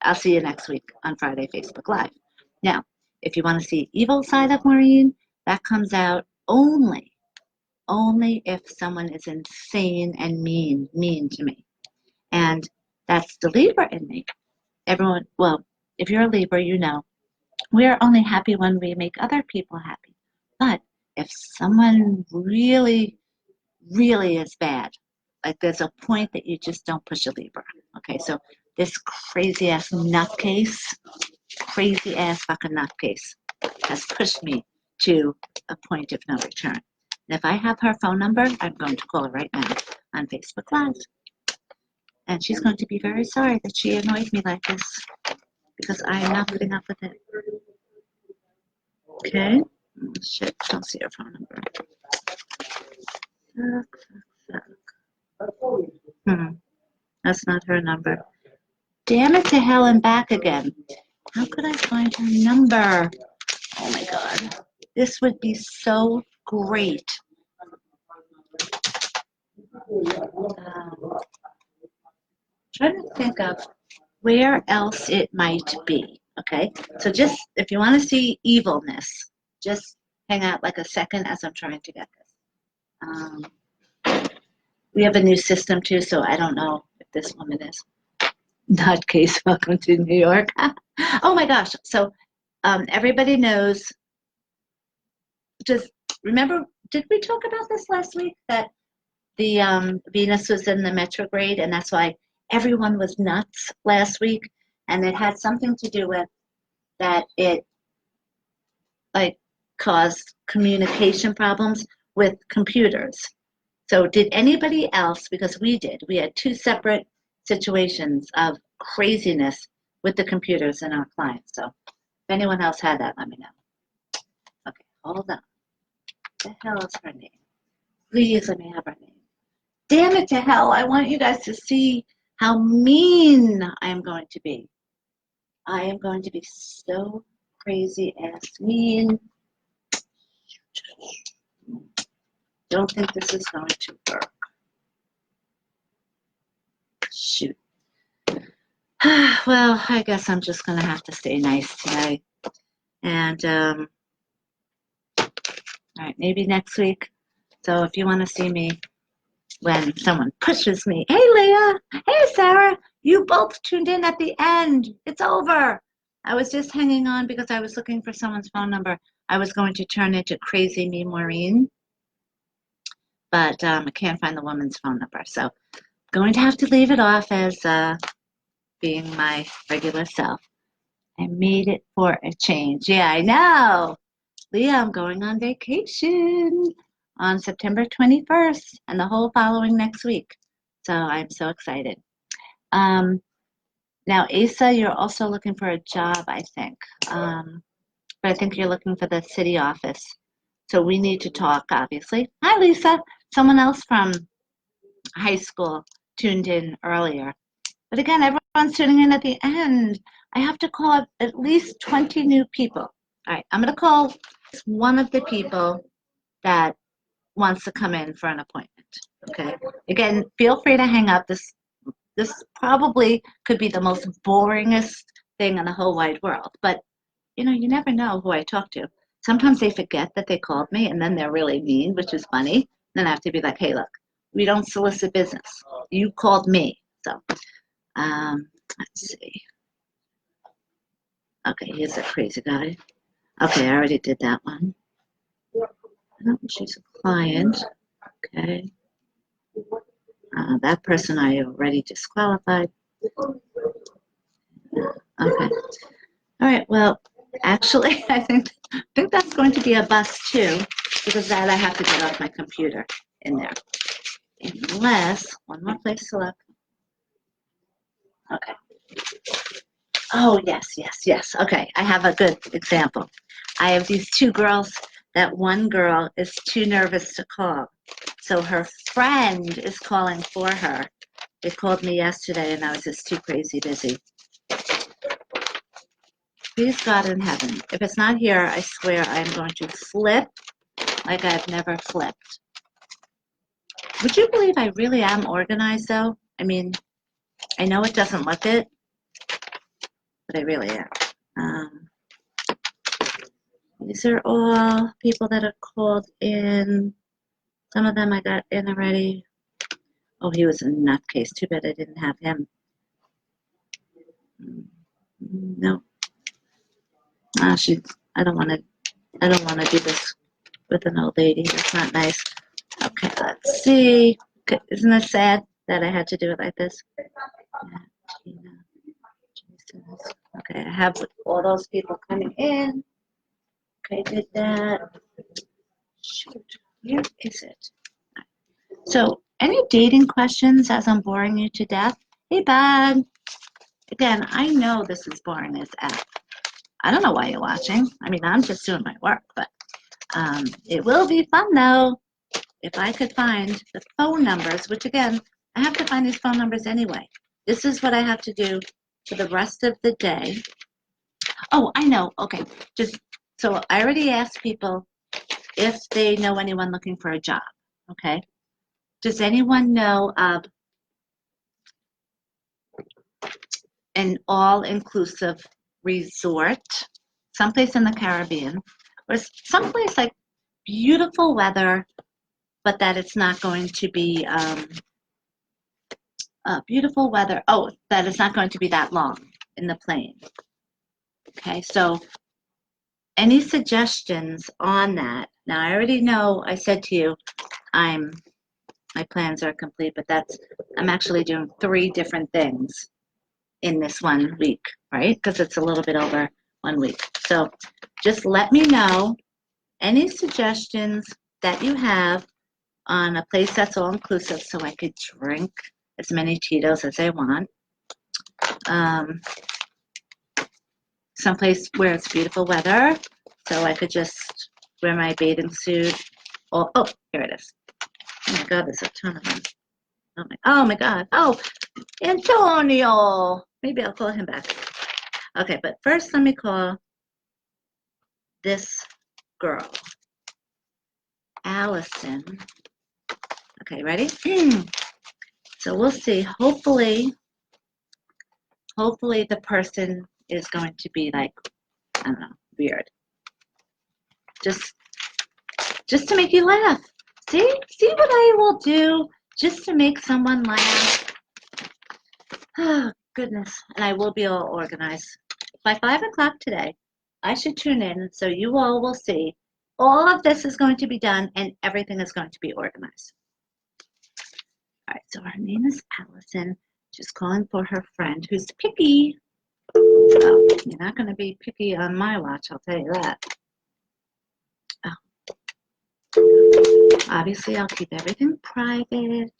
Speaker 1: I'll see you next week on Friday Facebook Live. Now, if you want to see evil side of Maureen, that comes out only if someone is insane and mean to me. And that's the Libra in me. Everyone, well, if you're a Libra, you know, we are only happy when we make other people happy. But if someone really, really is bad, like there's a point that you just don't push a Libra. Okay, so this crazy ass fucking nutcase has pushed me to a point of no return. And if I have her phone number, I'm going to call her right now on Facebook Live. And she's going to be very sorry that she annoyed me like this, because I am not putting up with it. Okay? Oh, shit, I don't see her phone number. That's not her number. Damn it to hell and back again. How could I find her number? Oh my God. This would be so great. Trying to think of where else it might be. Okay, so just if you want to see evilness, just hang out like a second as I'm trying to get this. We have a new system too, so I don't know if this woman is. Nutcase, welcome to New York. Oh my gosh, so everybody knows, just remember, did we talk about this last week, that the Venus was in the retrograde, and that's why everyone was nuts last week, and it had something to do with that it like caused communication problems with computers. So did anybody else, because we did, we had two separate situations of craziness with the computers in our clients. So if anyone else had that, let me know. Okay, hold on. What the hell is her name? Please let me have her name. Damn it to hell, I want you guys to see how mean I am going to be. I am going to be so crazy ass mean. Don't think this is going to work. Shoot. Well, I guess I'm just going to have to stay nice today. And, all right, maybe next week. So if you want to see me when someone pushes me, hey, Leah, hey, Sarah, you both tuned in at the end. It's over. I was just hanging on because I was looking for someone's phone number. I was going to turn into Crazy Me Maureen, but I can't find the woman's phone number. So I'm going to have to leave it off as being my regular self. I made it for a change. Yeah, I know. Leah, I'm going on vacation on September 21st and the whole following next week. So I'm so excited. Now, Asa, you're also looking for a job, I think. But I think you're looking for the city office. So we need to talk, obviously. Hi, Lisa. Someone else from high school tuned in earlier. But again, everyone's tuning in at the end. I have to call at least 20 new people. All right, I'm going to call one of the people that wants to come in for an appointment. Okay. Again, feel free to hang up. This probably could be the most boringest thing in the whole wide world. But you know, you never know who I talk to. Sometimes they forget that they called me, and then they're really mean, which is funny. Then I have to be like, hey, look, we don't solicit business. You called me. So let's see. Okay, here's a crazy guy. Okay, I already did that one. Oh, she's a client. Okay. That person I already disqualified. Okay. All right. Well, actually, I think that's going to be a bust too, because that I have to get off my computer in there. Unless one more place to look. Okay. Oh, yes. Okay, I have a good example. I have these two girls. That one girl is too nervous to call. So her friend is calling for her. They called me yesterday and I was just too crazy busy. Please God in heaven. If it's not here, I swear I am going to flip like I've never flipped. Would you believe I really am organized though? I mean, I know it doesn't look it, but I really am. These are all people that have called in. Some of them I got in already. Oh, he was a nutcase. Too bad I didn't have him. No. I don't want to do this with an old lady. That's not nice. Okay, let's see. Okay, isn't it sad that I had to do it like this? Okay, I have all those people coming in. Okay, did that. Shoot, where is it? So, any dating questions as I'm boring you to death? Hey, Bob. Again, I know this is boring as F. I don't know why you're watching. I mean, I'm just doing my work, but it will be fun, though, if I could find the phone numbers, which, again, I have to find these phone numbers anyway. This is what I have to do for the rest of the day. Oh, I know. Okay. So I already asked people if they know anyone looking for a job. Okay. Does anyone know of an all-inclusive resort, someplace in the Caribbean, or someplace like beautiful weather, but that it's not going to be beautiful weather. Oh, that it's not going to be that long in the plane. Okay, so any suggestions on that? Now, I already know I said to you, my plans are complete, but I'm actually doing 3 different things in this 1 week, right? Because it's a little bit over 1 week. So just let me know any suggestions that you have on a place that's all inclusive so I could drink as many Tito's as I want. Someplace where it's beautiful weather so I could just wear my bathing suit. Oh, here it is. Oh my God, there's a ton of them. Oh my God. Oh, Antonio. Maybe I'll call him back. Okay, but first let me call this girl, Allison. Okay, ready? So we'll see. Hopefully the person is going to be like, I don't know, weird. Just to make you laugh. See what I will do just to make someone laugh. Oh, goodness. And I will be all organized. By 5 o'clock today, I should tune in so you all will see all of this is going to be done and everything is going to be organized. All right, so her name is Allison. She's calling for her friend who's picky. Oh, you're not going to be picky on my watch, I'll tell you that. Oh. Obviously, I'll keep everything private.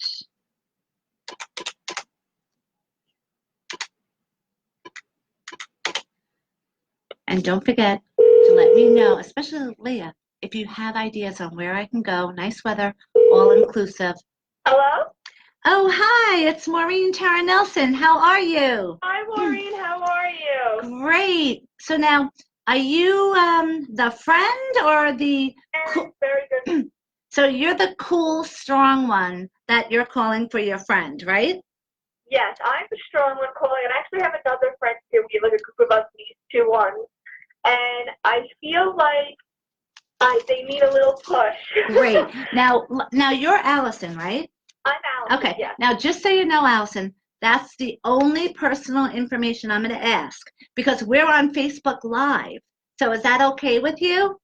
Speaker 1: And don't forget to let me know, especially Leah, if you have ideas on where I can go. Nice weather, all inclusive.
Speaker 4: Hello?
Speaker 1: Oh, hi, it's Maureen Tara Nelson. How are you?
Speaker 4: Hi, Maureen. How are you?
Speaker 1: Great. So now, are you the friend or the...
Speaker 4: Very good.
Speaker 1: So you're the cool, strong one that you're calling for your friend, right?
Speaker 4: Yes, I'm the strong one calling, and I actually have another friend too. We have like a group of us, these two ones, and I feel like they need a little push.
Speaker 1: Great. Now you're Allison, right?
Speaker 4: I'm Allison.
Speaker 1: Okay.
Speaker 4: Yes.
Speaker 1: Now, just so you know, Allison, that's the only personal information I'm going to ask because we're on Facebook Live. So is that okay with you?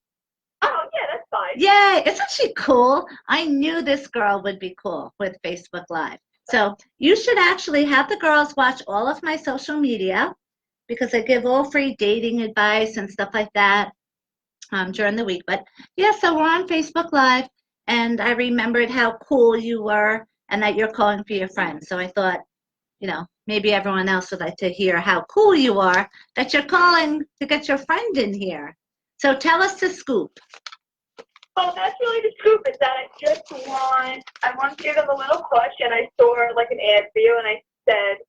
Speaker 4: Oh, yeah, that's fine.
Speaker 1: Yay. Isn't she cool? I knew this girl would be cool with Facebook Live. So you should actually have the girls watch all of my social media because I give all free dating advice and stuff like that during the week. But yeah, so we're on Facebook Live, and I remembered how cool you were and that you're calling for your friends. So I thought, maybe everyone else would like to hear how cool you are that you're calling to get your friend in here. So tell us the scoop.
Speaker 4: Well, that's really the scoop is that I want to give them a little push, and I saw like an ad for you, and I said,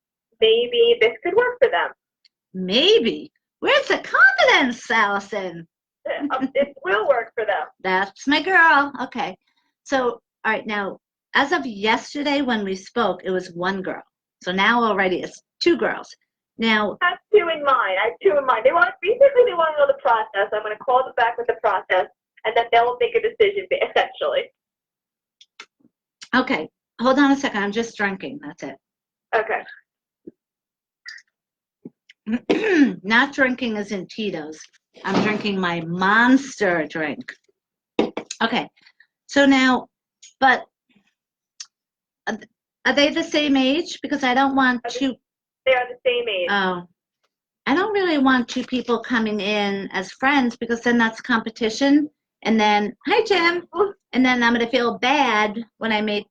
Speaker 4: maybe this could work for them.
Speaker 1: Maybe. Where's the confidence, Allison?
Speaker 4: It will work for them.
Speaker 1: That's my girl. Okay. So, all right, now, as of yesterday when we spoke, it was one girl. So now already it's two girls. Now,
Speaker 4: I have two in mind. They want to know the process. I'm going to call them back with the process, and then they'll make a decision, essentially.
Speaker 1: okay, hold on a second. I'm just drinking. That's it.
Speaker 4: Okay.
Speaker 1: Not drinking as in Tito's. I'm drinking my monster drink. Okay, so now, but are they the same age? Because I don't want two.
Speaker 4: They are the same age.
Speaker 1: Oh, I don't really want two people coming in as friends because then that's competition. And then, hi, Jim. And then I'm going to feel bad when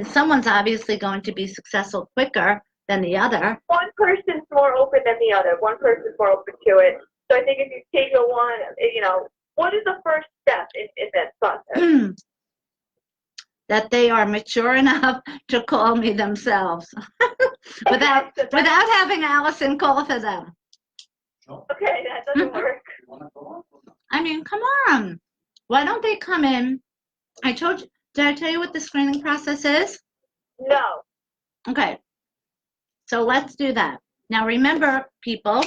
Speaker 1: someone's obviously going to be successful quicker than the other.
Speaker 4: One person's more open than the other. One person's more open to it. So I think if you take what is the first step in that process?
Speaker 1: That they are mature enough to call me themselves without having Allison call for them.
Speaker 4: Okay, that doesn't work.
Speaker 1: Come on. Why don't they come in? Did I tell you what the screening process is?
Speaker 4: No.
Speaker 1: Okay. So let's do that. Now remember, people,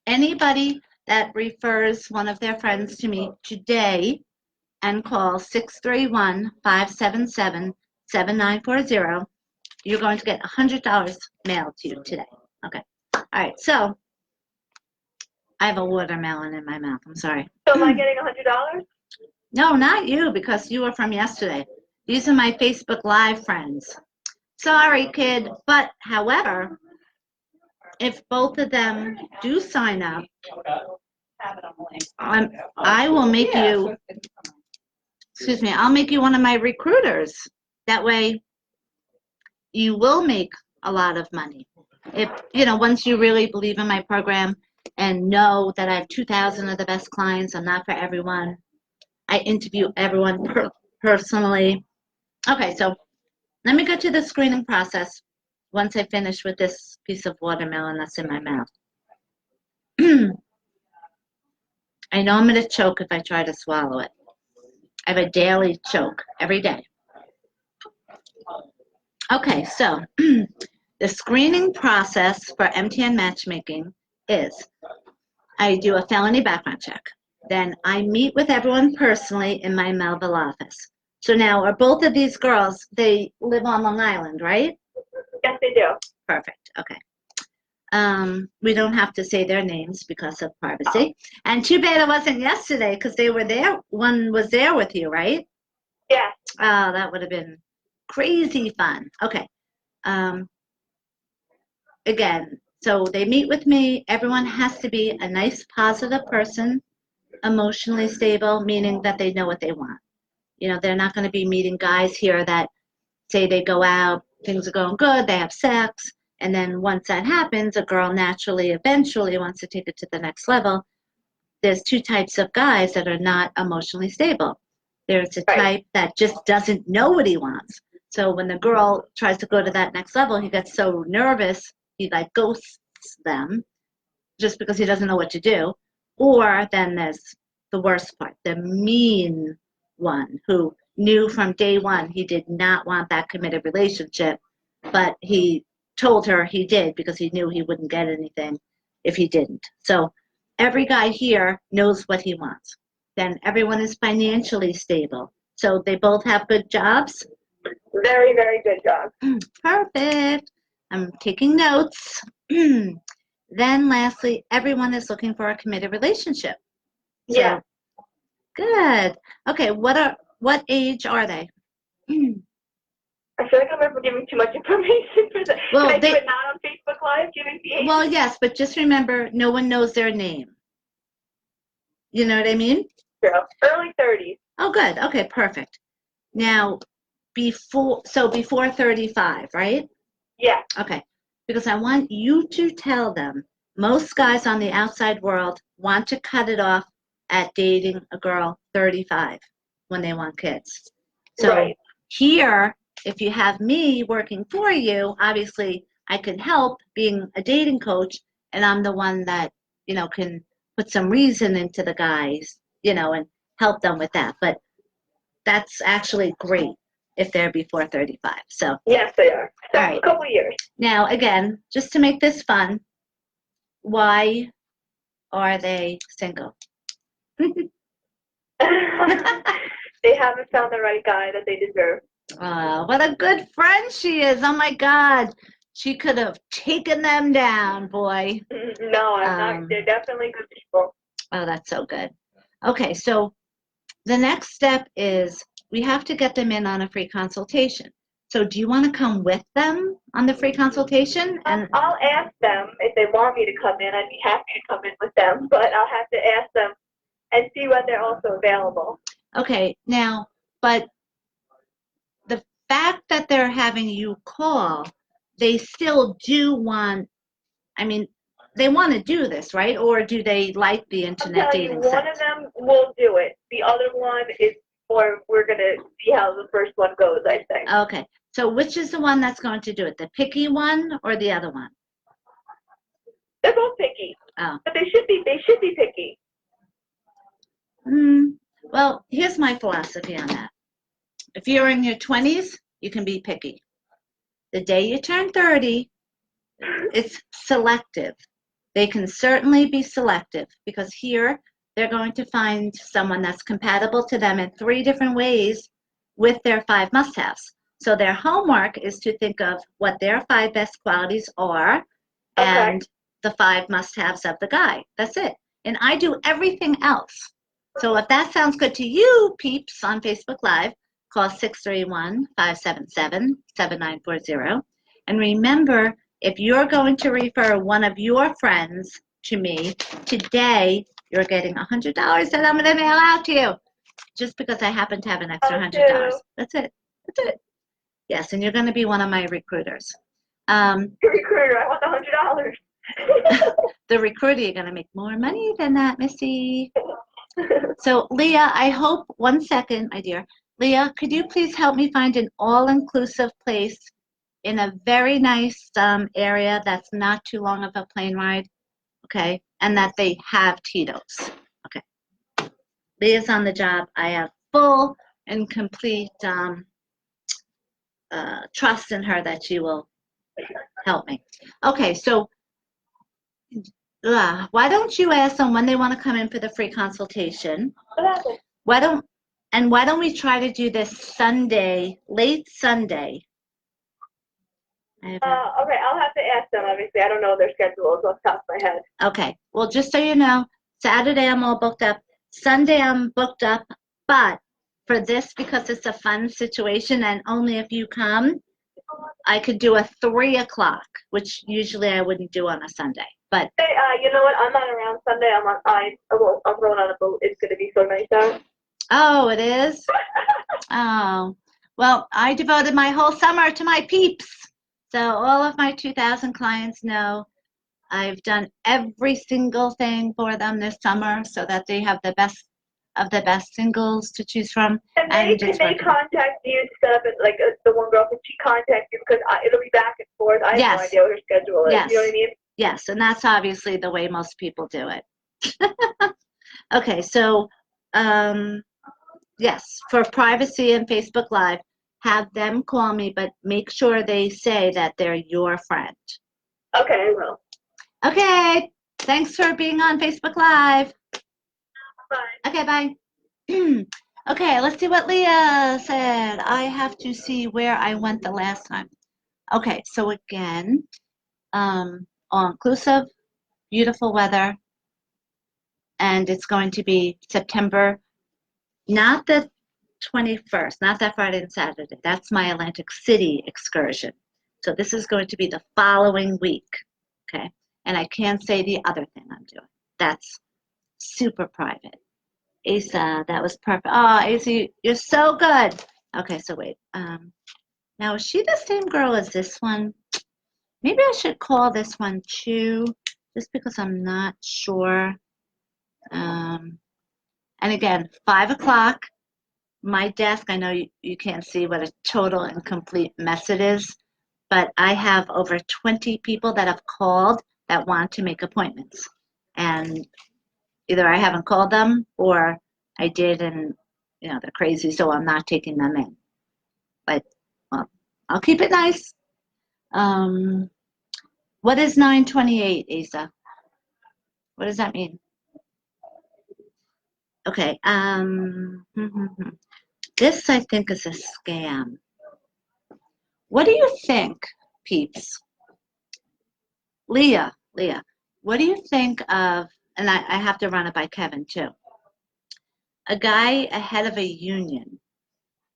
Speaker 1: anybody that refers one of their friends to me today and call 631-577-7940, you're going to get $100 mailed to you today. Okay. All right. So I have a watermelon in my mouth. I'm sorry.
Speaker 4: So am I getting $100?
Speaker 1: No, not you, because you were from yesterday. These are my Facebook Live friends. Sorry, kid. But, however, if both of them do sign up,
Speaker 3: have it on the link.
Speaker 1: I will make you, excuse me, I'll make you one of my recruiters. That way you will make a lot of money. If, once you really believe in my program and know that I have 2,000 of the best clients, I'm not for everyone. I interview everyone personally. Okay, so let me go to the screening process once I finish with this piece of watermelon that's in my mouth. I know I'm going to choke if I try to swallow it. I have a daily choke every day. Okay, so the screening process for Mtn Matchmaking is I do a felony background check. Then I meet with everyone personally in my Melville office. So now, are both of these girls, they live on Long Island, right?
Speaker 4: Yes, they do.
Speaker 1: Perfect, okay. We don't have to say their names because of privacy. And too bad it wasn't yesterday because they were there. One was there with you, right?
Speaker 4: Yeah.
Speaker 1: Oh, that would have been crazy fun. Okay. Again, so they meet with me. Everyone has to be a nice, positive person, emotionally stable, meaning that they know what they want. They're not going to be meeting guys here that say they go out, things are going good, they have sex, and then once that happens, a girl naturally, eventually wants to take it to the next level. There's two types of guys that are not emotionally stable. There's a type that just doesn't know what he wants. So when the girl tries to go to that next level, he gets so nervous, he like ghosts them just because he doesn't know what to do. Or then there's the worst part, the mean one who knew from day one he did not want that committed relationship, but he told her he did because he knew he wouldn't get anything if he didn't. So every guy here knows what he wants. Then everyone is financially stable. So they both have good jobs.
Speaker 4: Very, very good job.
Speaker 1: Perfect. I'm taking notes. Then lastly, everyone is looking for a committed relationship. So,
Speaker 4: Yeah.
Speaker 1: good. Okay, what age are they?
Speaker 4: I feel like I'm giving too much information for that.
Speaker 1: Well,
Speaker 4: Can I do it not on Facebook Live, giving the age?
Speaker 1: Well, yes, but just remember, no one knows their name. You know what I mean?
Speaker 4: True. Early 30s.
Speaker 1: Oh, good. Okay, perfect. Now, before 35, right?
Speaker 4: Yeah.
Speaker 1: Okay, because I want you to tell them most guys on the outside world want to cut it off at dating a girl 35 when they want kids. So here, if you have me working for you, obviously I can help being a dating coach, and I'm the one that, can put some reason into the guys, and help them with that. But that's actually great if they're before 35. So
Speaker 4: yes, they are. So
Speaker 1: all right.
Speaker 4: A couple years.
Speaker 1: Now, again, just to make this fun, why are they single?
Speaker 4: They haven't found the right guy that they deserve.
Speaker 1: What a good friend she is. Oh, my God. She could have taken them down, boy.
Speaker 4: No, I'm not. They're definitely good people.
Speaker 1: Oh, that's so good. Okay, so the next step is we have to get them in on a free consultation. So do you want to come with them on the free consultation? And
Speaker 4: I'll ask them if they want me to come in. I'd be happy to come in with them, but I'll have to ask them and see when they're also available.
Speaker 1: Okay, now, but the fact that they're having you call, they still do want, they want to do this, right? Or do they like the internet dating sites?
Speaker 4: One of them will do it. The other one is, or we're going to see how the first one goes, I think.
Speaker 1: Okay, so which is the one that's going to do it? The picky one or the other one?
Speaker 4: They're both picky.
Speaker 1: Oh.
Speaker 4: But they should be picky.
Speaker 1: Well, here's my philosophy on that. If you're in your 20s, you can be picky. The day you turn 30, it's selective. They can certainly be selective because here they're going to find someone that's compatible to them in 3 different ways with their 5 must-haves. So their homework is to think of what their 5 best qualities are and the 5 must-haves of the guy. That's it. And I do everything else. So if that sounds good to you, peeps on Facebook Live, call 631-577-7940. And remember, if you're going to refer one of your friends to me today, you're getting $100 that I'm going to mail out to you just because I happen to have an extra $100. That's it. That's it. Yes, and you're going to be one of my recruiters.
Speaker 4: Recruiter, I want $100.
Speaker 1: The recruiter, you're going to make more money than that, Missy. So, Leah, I hope, one second, my dear. Leah, could you please help me find an all-inclusive place in a very nice area that's not too long of a plane ride, okay, and that they have Tito's, okay. Leah's on the job. I have full and complete trust in her that she will help me. Okay, so why don't you ask them when they want to come in for the free consultation?
Speaker 4: What happened?
Speaker 1: Why don't we try to do this Sunday, late Sunday?
Speaker 4: Okay, I'll have to ask them, obviously. I don't know their schedules off the top of my head.
Speaker 1: Okay, well, just so you know, Saturday I'm all booked up. Sunday I'm booked up, but for this, because it's a fun situation and only if you come, I could do a 3 o'clock, which usually I wouldn't do on a Sunday. But
Speaker 4: Hey, you know what? I'm not around Sunday. I'm going on a boat. It's going to be so nice out.
Speaker 1: oh, it is? Oh, well, I devoted my whole summer to my peeps. So all of my 2,000 clients know I've done every single thing for them this summer so that they have the best of the best singles to choose from.
Speaker 4: And can they contact you to set up, like, the one girl, can she contact you? Because it'll be back and forth. I have
Speaker 1: Yes.
Speaker 4: no idea what her schedule is.
Speaker 1: Yes.
Speaker 4: You know what I mean?
Speaker 1: Yes, and that's obviously the way most people do it. Okay, so, yes, for privacy and Facebook Live, have them call me, but make sure they say that they're your friend.
Speaker 4: Okay, I will.
Speaker 1: Okay, thanks for being on Facebook Live.
Speaker 4: Bye.
Speaker 1: Okay, bye. Okay, let's see what Leah said. I have to see where I went the last time. Okay, so again, all-inclusive, beautiful weather, and it's going to be September, not the 21st, not that Friday and Saturday. That's my Atlantic City excursion. So this is going to be the following week, okay? And I can't say the other thing I'm doing. That's super private. Asa, that was perfect. Oh, Asa, you're so good. Okay, so wait. Now, is she the same girl as this one? Maybe I should call this one too, just because I'm not sure. And again, 5 o'clock, my desk, I know you can't see what a total and complete mess it is, but I have over 20 people that have called that want to make appointments. And either I haven't called them or I did and, they're crazy, so I'm not taking them in. But, well, I'll keep it nice. What is 928, Asa? What does that mean? Okay. This, I think, is a scam. What do you think, peeps? Leah, what do you think of, and I have to run it by Kevin, too. A guy ahead of a union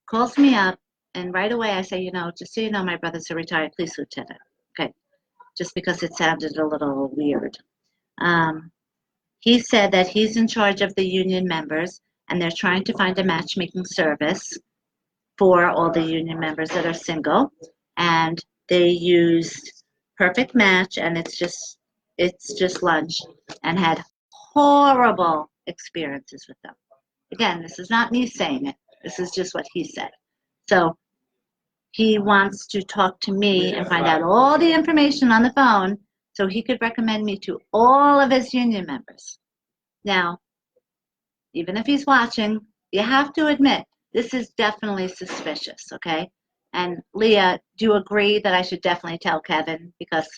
Speaker 1: calls me up, and right away I say, just so you know, my brother's a retired police lieutenant. Okay. Just because it sounded a little weird. He said that he's in charge of the union members, and they're trying to find a matchmaking service for all the union members that are single, and they used Perfect Match, and it's just lunch, and had horrible experiences with them. Again, this is not me saying it. This is just what he said. So he wants to talk to me and find out all the information on the phone so he could recommend me to all of his union members. Now, even if he's watching, you have to admit, this is definitely suspicious, okay? And Leah, do you agree that I should definitely tell Kevin? Because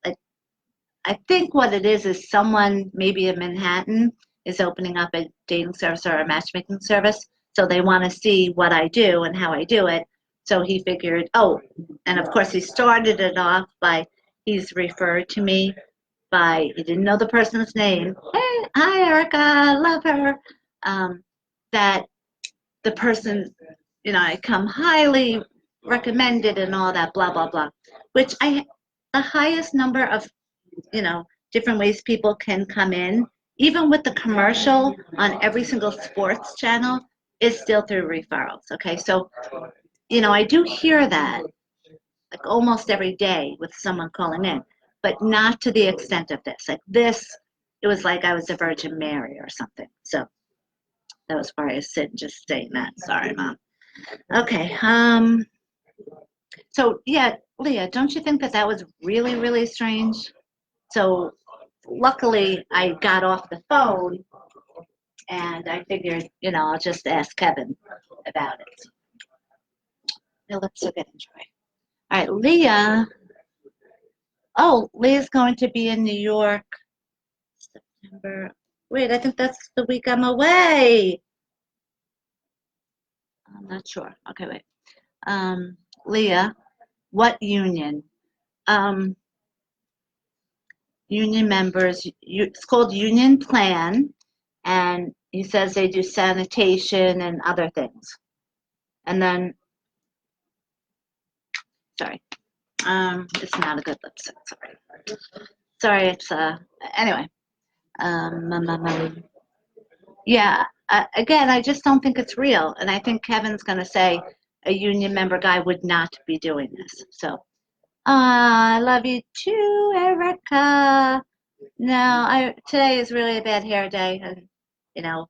Speaker 1: I think what it is someone maybe in Manhattan is opening up a dating service or a matchmaking service, so they want to see what I do and how I do it. So he figured, and of course he started it off by, he's referred to me by, he didn't know the person's name. Hey, hi Erica, love her. That the person, I come highly recommended and all that, blah, blah, blah. Which the highest number of, different ways people can come in, even with the commercial on every single sports channel, is still through referrals. Okay, so I do hear that like almost every day with someone calling in, but not to the extent of this. Like this, it was like I was a Virgin Mary or something. So that was probably Sid just saying that. Sorry, Mom. Okay. So yeah, Leah, don't you think that was really, really strange? So luckily I got off the phone and I figured, I'll just ask Kevin about it. Now let's look at enjoy. All right, Leah. Oh, Leah's going to be in New York September. Wait, I think that's the week I'm away. I'm not sure. Okay, wait. Leah, what union? Union members, it's called Union Plan, and he says they do sanitation and other things. And then, sorry, it's not a good lipstick, sorry. Sorry, it's, anyway. Yeah, again, I just don't think it's real. And I think Kevin's going to say a union member guy would not be doing this. So, I love you too, Erica. No, today is really a bad hair day, and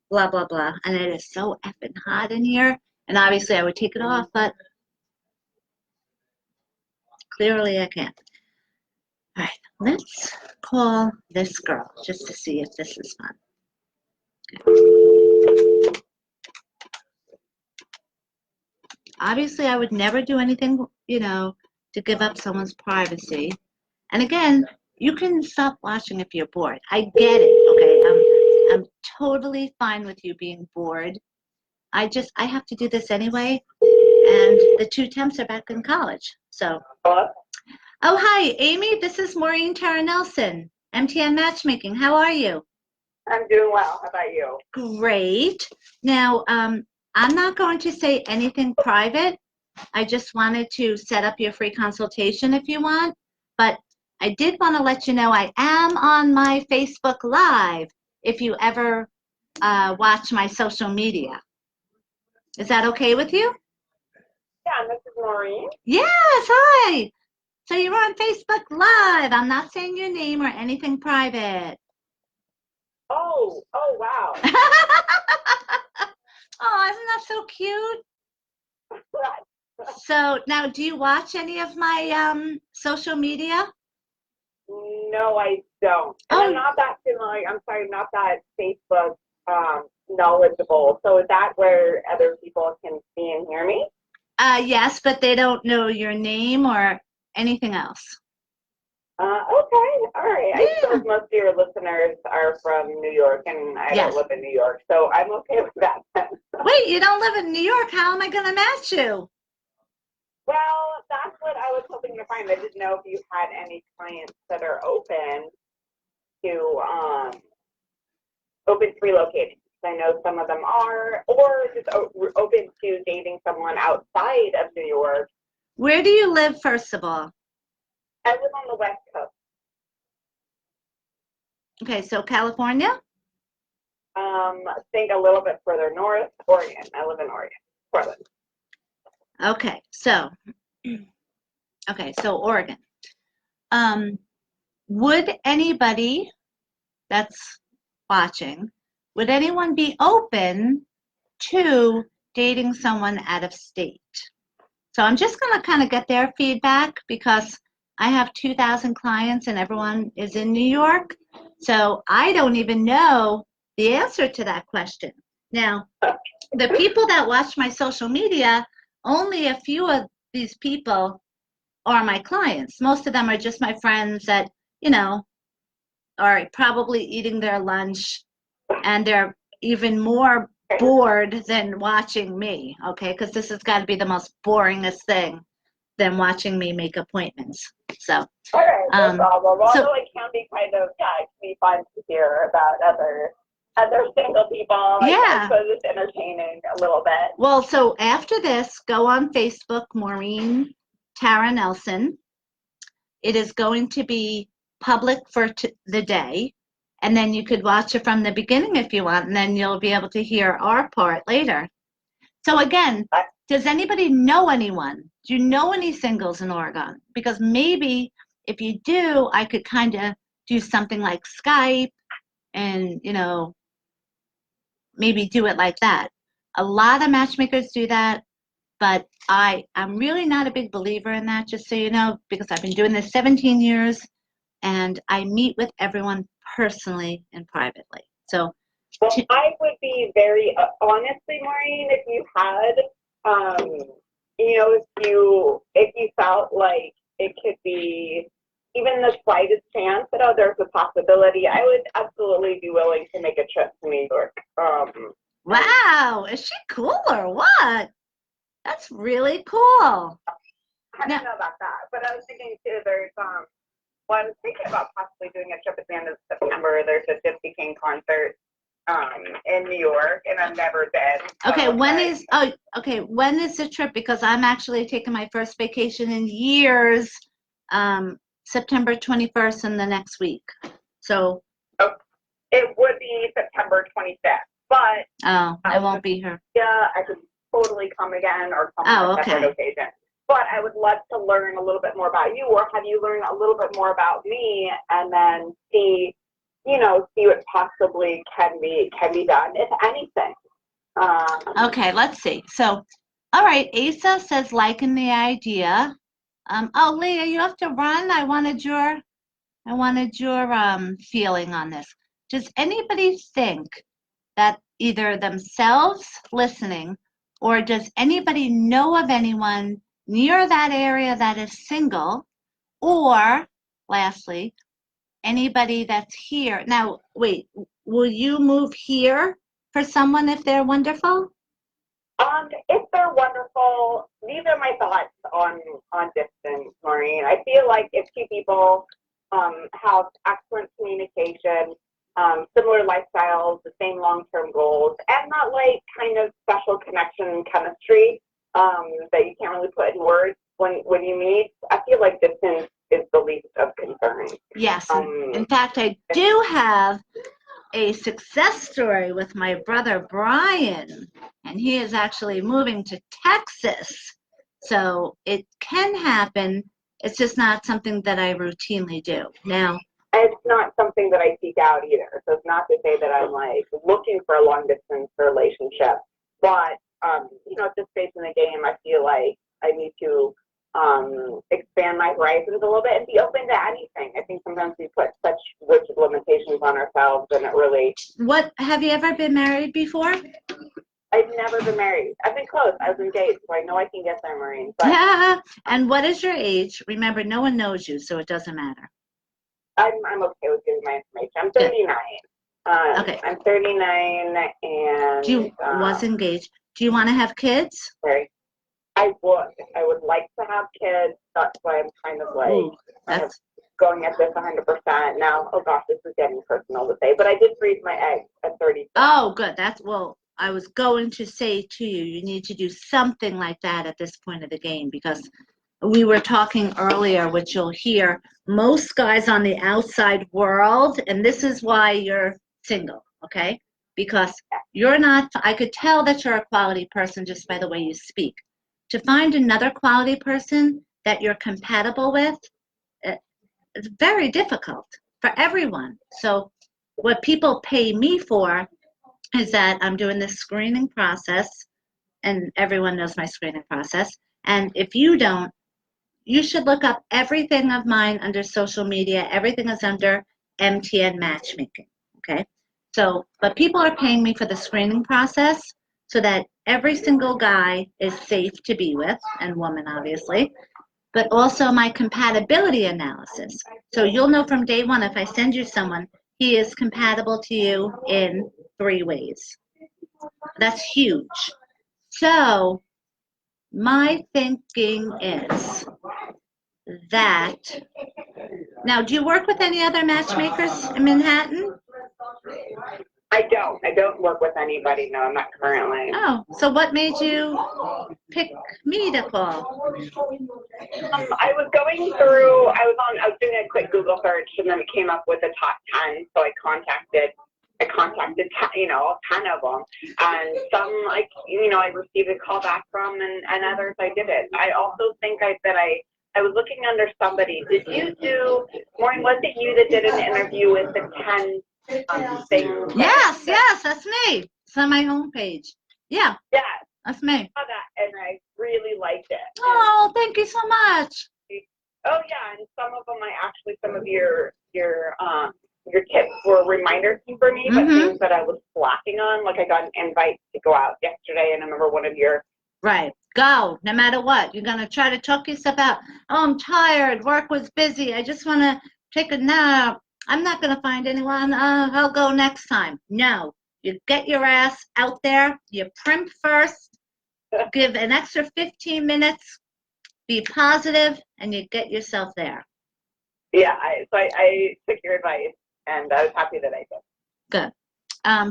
Speaker 1: blah blah blah. And it is so effing hot in here. And obviously, I would take it off, but clearly I can't. All right, let's call this girl just to see if this is fun. Okay. Obviously, I would never do anything, to give up someone's privacy. And again, you can stop watching if you're bored. I get it, okay? I'm totally fine with you being bored. I have to do this anyway, and the two temps are back in college. So.
Speaker 4: Hello?
Speaker 1: Oh, hi, Amy. This is Maureen Tara Nelson, Mtn Matchmaking. How are you?
Speaker 4: I'm doing well. How about you?
Speaker 1: Great. Now, I'm not going to say anything private. I just wanted to set up your free consultation if you want. But I did want to let you know I am on my Facebook Live if you ever watch my social media. Is that okay with you?
Speaker 4: Yeah, this is Maureen.
Speaker 1: Yes, hi. So you're on Facebook Live. I'm not saying your name or anything private.
Speaker 4: Oh, wow.
Speaker 1: Oh, isn't that so cute? So now, do you watch any of my social media?
Speaker 4: No, I don't. And
Speaker 1: Oh.
Speaker 4: I'm not that not that Facebook knowledgeable. So is that where other people can see and hear me?
Speaker 1: Yes, but they don't know your name or anything else.
Speaker 4: Okay, all right.
Speaker 1: Yeah.
Speaker 4: I suppose most of your listeners are from New York, and I
Speaker 1: Yes.
Speaker 4: don't live in New York, so I'm okay with that.
Speaker 1: Wait, you don't live in New York? How am I going to match you?
Speaker 4: Well, that's what I was hoping to find. I didn't know if you had any clients that are open to relocating. I know some of them are, or just open to dating someone outside of New York.
Speaker 1: Where do you live, first of all?
Speaker 4: I live on the West Coast.
Speaker 1: Okay, so California?
Speaker 4: I think a little bit further north, Oregon. I live in Oregon, Portland.
Speaker 1: Okay, so Oregon. Would anybody that's watching, would anyone be open to dating someone out of state? So I'm just going to kind of get their feedback because I have 2,000 clients and everyone is in New York. So I don't even know the answer to that question. Now, the people that watch my social media, only a few of these people are my clients. Most of them are just my friends that, are probably eating their lunch and they're even more bored than watching me, okay? Because this has got to be the most boringest thing than watching me make appointments. So,
Speaker 4: all right, no problem. Although
Speaker 1: so,
Speaker 4: it can be kind of, it can be fun to hear about other single people. Like,
Speaker 1: yeah.
Speaker 4: I suppose it's entertaining a little bit.
Speaker 1: Well, so after this, go on Facebook, Maureen Tara Nelson. It is going to be public for the day, And then you could watch it from the beginning if you want, and then you'll be able to hear our part later. So again, does anybody know anyone? Do you know any singles in Oregon? Because maybe if you do, I could kind of do something like Skype and, maybe do it like that. A lot of matchmakers do that, but I'm really not a big believer in that, just so you know, because I've been doing this 17 years and I meet with everyone personally and privately. So,
Speaker 4: well, I would be very honestly, Maureen, if you had, if you felt like it could be even the slightest chance that there's a possibility, I would absolutely be willing to make a trip to New York.
Speaker 1: Wow, is she cool or what? That's really cool.
Speaker 4: I don't know about that, but I was thinking too. I was thinking about possibly doing a trip at the end of September. There's a Gypsy King concert in New York, and I've never been.
Speaker 1: Okay, when is the trip? Because I'm actually taking my first vacation in years, September 21st and the next week. So.
Speaker 4: It would be September 25th, but.
Speaker 1: I won't be here.
Speaker 4: Yeah, I could totally come again or come on a separate occasion. But I would love to learn a little bit more about you, or have you learn a little bit more about me, and then see what possibly can be done, if anything.
Speaker 1: Okay, let's see. So, all right, Asa says liking the idea. Leah, you have to run. I wanted your feeling on this. Does anybody think that either themselves listening, or does anybody know of anyone near that area that is single, or lastly, anybody that's here? Now, wait, will you move here for someone if they're wonderful?
Speaker 4: If they're wonderful, these are my thoughts on distance, Maureen. I feel like if two people have excellent communication, similar lifestyles, the same long-term goals, and not like kind of special connection chemistry that you can't really put in words when you meet, I feel like distance is the least of concern.
Speaker 1: Yes. In fact, I do have a success story with my brother Brian, and he is actually moving to Texas. So it can happen. It's just not something that I routinely do. Now,
Speaker 4: it's not something that I seek out either. So it's not to say that I'm like looking for a long distance relationship, but at this stage in the game, I feel like I need to expand my horizons a little bit and be open to anything. I think sometimes we put such rigid limitations on ourselves, and it really.
Speaker 1: What, have you ever been married before?
Speaker 4: I've never been married. I've been close. I was engaged, so I know I can get there, Maureen. But,
Speaker 1: yeah. And what is your age? Remember, no one knows you, so it doesn't matter.
Speaker 4: I'm okay with giving my information. I'm 39.
Speaker 1: Okay.
Speaker 4: I'm 39, and
Speaker 1: was engaged. Do you want to have kids?
Speaker 4: Sorry. I would like to have kids. That's why I'm kind of like going at this 100% now. Oh gosh, this is getting personal to say, but I did freeze my eggs at 30.
Speaker 1: Oh, good. I was going to say to you, you need to do something like that at this point of the game, because we were talking earlier, which you'll hear, most guys on the outside world, and this is why you're single, okay? Because you're not, I could tell that you're a quality person just by the way you speak. To find another quality person that you're compatible with, it's very difficult for everyone. So what people pay me for is that I'm doing this screening process, and everyone knows my screening process. And if you don't, you should look up everything of mine under social media. Everything is under Mtn Matchmaking, okay? So, but people are paying me for the screening process so that every single guy is safe to be with, and woman, obviously, but also my compatibility analysis. So you'll know from day one, if I send you someone, he is compatible to you in 3 ways. That's huge. So my thinking is that, now, do you work with any other matchmakers in Manhattan?
Speaker 4: I don't work with anybody. No, I'm not currently.
Speaker 1: Oh, so what made you pick me to call?
Speaker 4: I was going through. I was doing a quick Google search, and then it came up with a top 10. So I contacted 10 of them, and some I received a call back from, and others I didn't. I also think I was looking under somebody. Did you do, Maureen? Was it you that did an interview with the 10 things?
Speaker 1: Yes, that's me. It's on my homepage. Yeah,
Speaker 4: Yes,
Speaker 1: that's me.
Speaker 4: I saw that, and I really liked it.
Speaker 1: Oh, thank you so much.
Speaker 4: Oh yeah, and some of your tips were reminders for me, but things that I was slacking on. Like I got an invite to go out yesterday, and I remember one of your.
Speaker 1: Right. Go, no matter what. You're going to try to talk yourself out. Oh, I'm tired. Work was busy. I just want to take a nap. I'm not going to find anyone. I'll go next time. No. You get your ass out there. You primp first. Give an extra 15 minutes. Be positive, and you get yourself there.
Speaker 4: Yeah, I took your advice, and I was happy that I did.
Speaker 1: Good.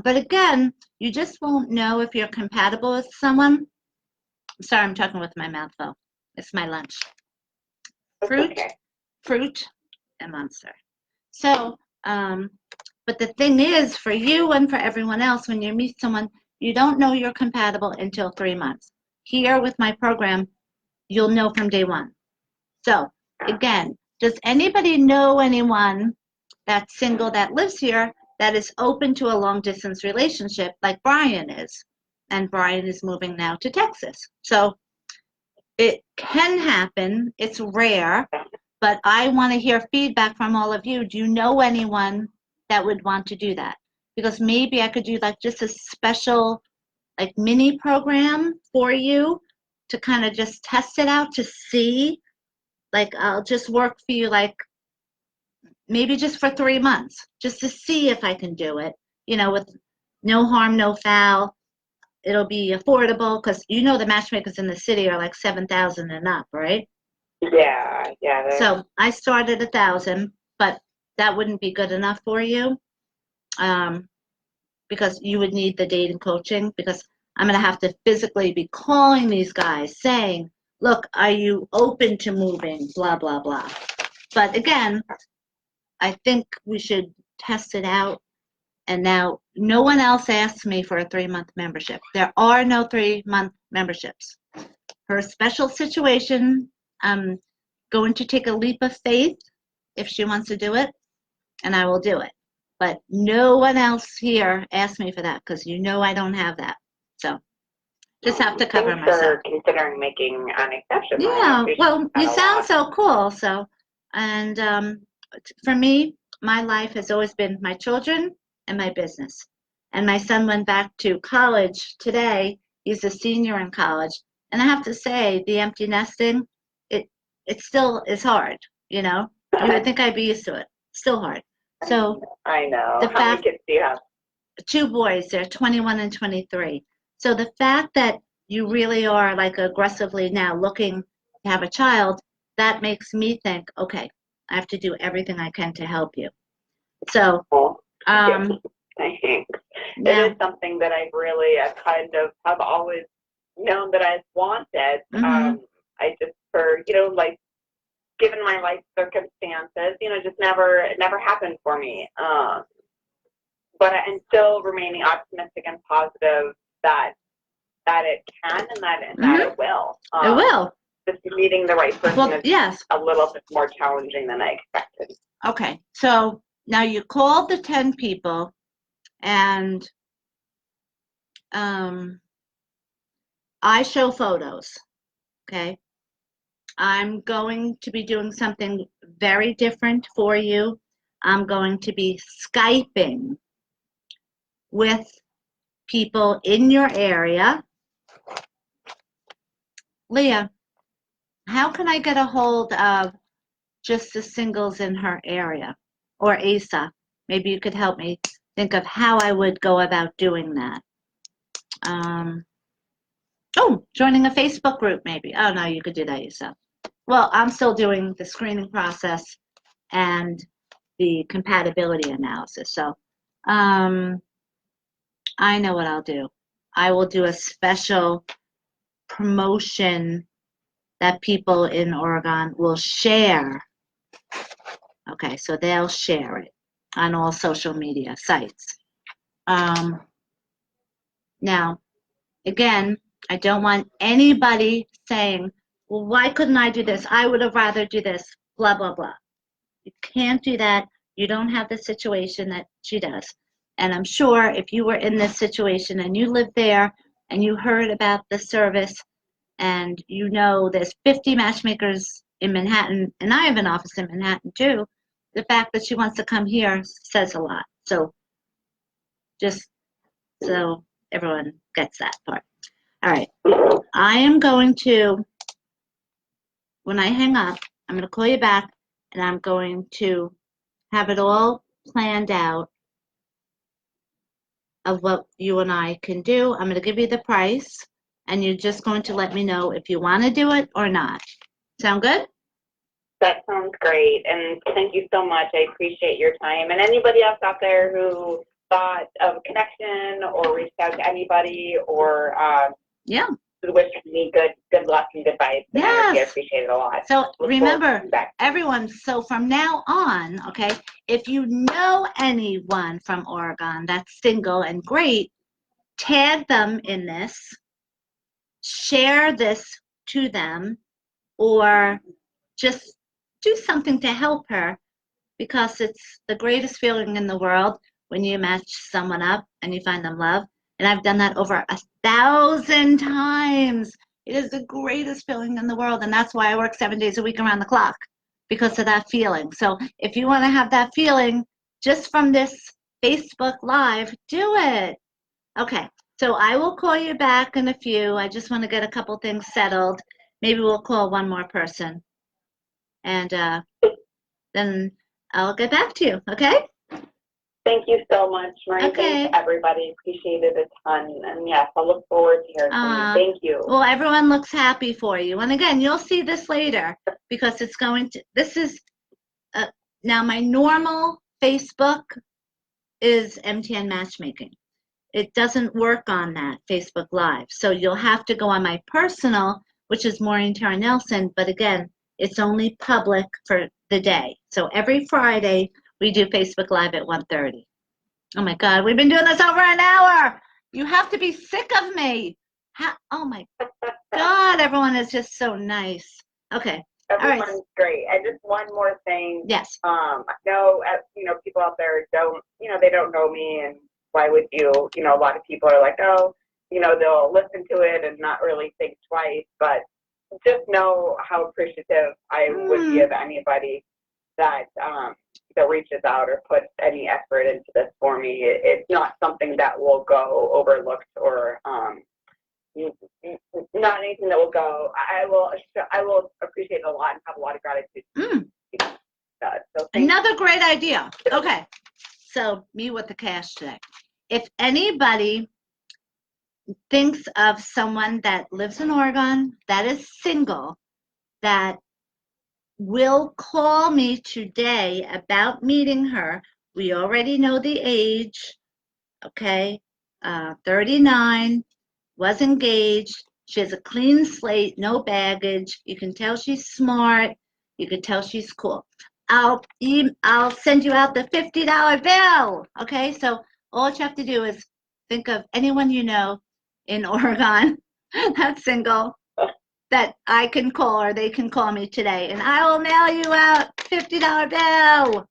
Speaker 1: But again, you just won't know if you're compatible with someone. Sorry, I'm talking with my mouth full. It's my lunch. Fruit, and Monster. So, but the thing is, for you and for everyone else, when you meet someone, you don't know you're compatible until 3 months. Here with my program, you'll know from day one. So, again, does anybody know anyone that's single that lives here that is open to a long-distance relationship like Brian is? And Brian is moving now to Texas. So it can happen. It's rare, but I want to hear feedback from all of you. Do you know anyone that would want to do that? Because maybe I could do like just a special like mini program for you to kind of just test it out to see. Like I'll just work for you like maybe just for 3 months, just to see if I can do it, with no harm, no foul. It'll be affordable because the matchmakers in the city are like 7,000 and up, right?
Speaker 4: Yeah.
Speaker 1: So I started 1,000, but that wouldn't be good enough for you, because you would need the dating coaching. Because I'm gonna have to physically be calling these guys saying, "Look, are you open to moving?" Blah blah blah. But again, I think we should test it out. And now no one else asked me for a 3-month membership. There are no 3-month memberships. For a special situation, I'm going to take a leap of faith if she wants to do it, and I will do it. But no one else here asked me for that because I don't have that. So just have to cover myself.
Speaker 4: For considering making an exception.
Speaker 1: Yeah, well, you sound so cool. So, and for me, my life has always been my children and my business. And my son went back to college today. He's a senior in college. And I have to say, the empty nesting, it still is hard, You would think I'd be used to it. Still hard. So
Speaker 4: I know.
Speaker 1: The
Speaker 4: How
Speaker 1: fact,
Speaker 4: many kids do you have?
Speaker 1: 2 boys, they're 21 and 23. So the fact that you really are like aggressively now looking to have a child, that makes me think, okay, I have to do everything I can to help you. So,
Speaker 4: Thanks.
Speaker 1: Yeah.
Speaker 4: It is something that I've kind of have always known that I've wanted. I just, given my life circumstances, just it never happened for me. But I'm still remaining optimistic and positive that it can and that it will.
Speaker 1: It will.
Speaker 4: Just meeting the right person is
Speaker 1: yes.
Speaker 4: a little bit more challenging than I expected.
Speaker 1: Okay, so now you called the 10 people, and I show photos, okay? I'm going to be doing something very different for you. I'm going to be Skyping with people in your area. Leah, how can I get a hold of just the singles in her area? Or Asa, maybe you could help me think of how I would go about doing that. Joining a Facebook group maybe. Oh, no, you could do that yourself. Well, I'm still doing the screening process and the compatibility analysis. So I know what I'll do. I will do a special promotion that people in Oregon will share. Okay, so they'll share it on all social media sites. Now, again, I don't want anybody saying, well, why couldn't I do this? I would have rather do this, blah, blah, blah. You can't do that. You don't have the situation that she does. And I'm sure if you were in this situation and you lived there and you heard about the service and you know there's 50 matchmakers in Manhattan, and I have an office in Manhattan too, the fact that she wants to come here says a lot. So just so everyone gets that part. All right. I am going to, when I hang up, I'm going to call you back and I'm going to have it all planned out of what you and I can do. I'm going to give you the price and you're just going to let me know if you want to do it or not. Sound good?
Speaker 4: That sounds great, and thank you so much. I appreciate your time. And anybody else out there who thought of a connection or reached out to anybody or
Speaker 1: Yeah.
Speaker 4: wished me good luck and good vibes.
Speaker 1: Yes.
Speaker 4: I appreciate it a lot.
Speaker 1: So
Speaker 4: Look
Speaker 1: remember,
Speaker 4: forward to feedback.
Speaker 1: everyone, so from now on, okay, if you know anyone from Oregon that's single and great, tag them in this, share this to them, or just do something to help her, because it's the greatest feeling in the world when you match someone up and you find them love. And I've done that over 1,000 times. It is the greatest feeling in the world, and that's why I work 7 days a week around the clock, because of that feeling. So if you want to have that feeling just from this Facebook Live, do it. Okay, so I will call you back in a few. I just want to get a couple things settled. Maybe we'll call one more person. And then I'll get back to you, okay?
Speaker 4: Thank you so much, Marie.
Speaker 1: Okay.
Speaker 4: Thanks, everybody. Appreciate it a ton. And yes, I look forward to hearing from you. Thank you.
Speaker 1: Well, everyone looks happy for you. And again, you'll see this later because it's going to, this is, now my normal Facebook is MTN Matchmaking. It doesn't work on that Facebook Live. So you'll have to go on my personal, which is Maureen Tara Nelson. But again, it's only public for the day. So every Friday, we do Facebook Live at 1:30. Oh my God, we've been doing this over an hour. You have to be sick of me. Oh my God, everyone is just so nice. Okay.
Speaker 4: Everyone's
Speaker 1: All right.
Speaker 4: great. And just one more thing.
Speaker 1: Yes.
Speaker 4: I know, people out there don't, they don't know me, and why would you? A lot of people are like, oh, they'll listen to it and not really think twice. But just know how appreciative I would be of anybody that reaches out or puts any effort into this for me. It's not something that will go overlooked or not anything that will go. I will appreciate it a lot and have a lot of gratitude. So
Speaker 1: another great idea. Okay, so me with the cash today. If anybody thinks of someone that lives in Oregon that is single that will call me today about meeting her, we already know the age, okay, 39, was engaged, she has a clean slate, no baggage, you can tell she's smart, you can tell she's cool. I'll send you out the $50 bill, okay? So all you have to do is think of anyone you know in Oregon that's single that I can call or they can call me today, and I will mail you out $50 bill.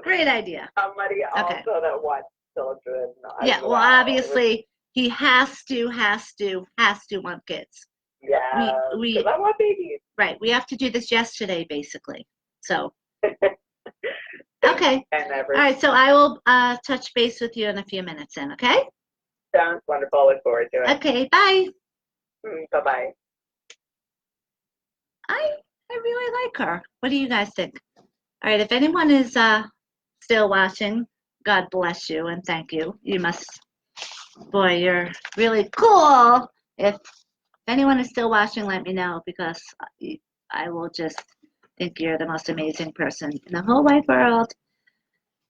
Speaker 1: Great idea.
Speaker 4: Somebody also that wants children.
Speaker 1: Yeah, well, obviously he has to want kids.
Speaker 4: Yeah, because I want babies.
Speaker 1: Right, we have to do this yesterday, basically. So, okay. All right, so I will touch base with you in a few minutes then, okay?
Speaker 4: Sounds wonderful. Look forward to it.
Speaker 1: Okay, bye.
Speaker 4: Bye-bye.
Speaker 1: I really like her. What do you guys think? All right, if anyone is still watching, God bless you and thank you. You must, boy, you're really cool. If anyone is still watching, let me know, because I will just think you're the most amazing person in the whole wide world.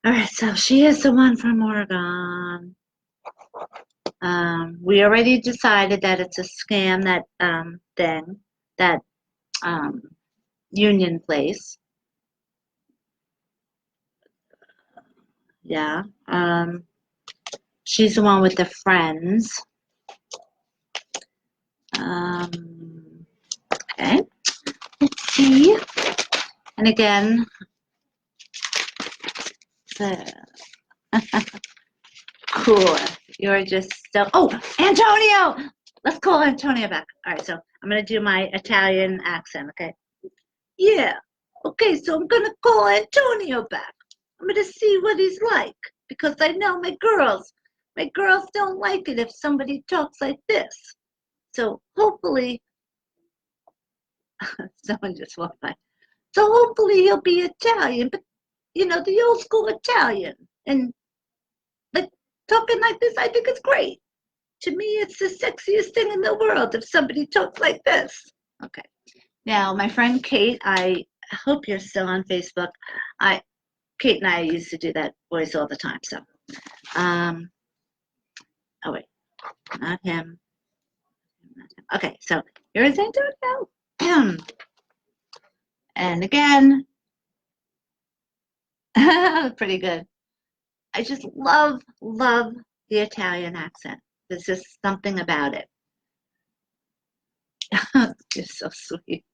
Speaker 1: All right, so she is the one from Oregon. We already decided that it's a scam, that thing, that union place. Yeah. She's the one with the friends. Okay. Let's see. And again, cool. You're just so. Oh, Antonio! Let's call Antonio back. All right, so I'm going to do my Italian accent, okay? Yeah. Okay, so I'm going to call Antonio back. I'm going to see what he's like because I know my girls don't like it if somebody talks like this. So hopefully, someone just walked by. So hopefully he'll be Italian, but the old school Italian. And like talking like this, I think it's great. To me, it's the sexiest thing in the world if somebody talks like this. Okay. Now, my friend Kate, I hope you're still on Facebook. Kate and I used to do that voice all the time. So, oh wait, not him. Okay, so here's Antonio. And again, pretty good. I just love the Italian accent. There's just something about it. You're so sweet.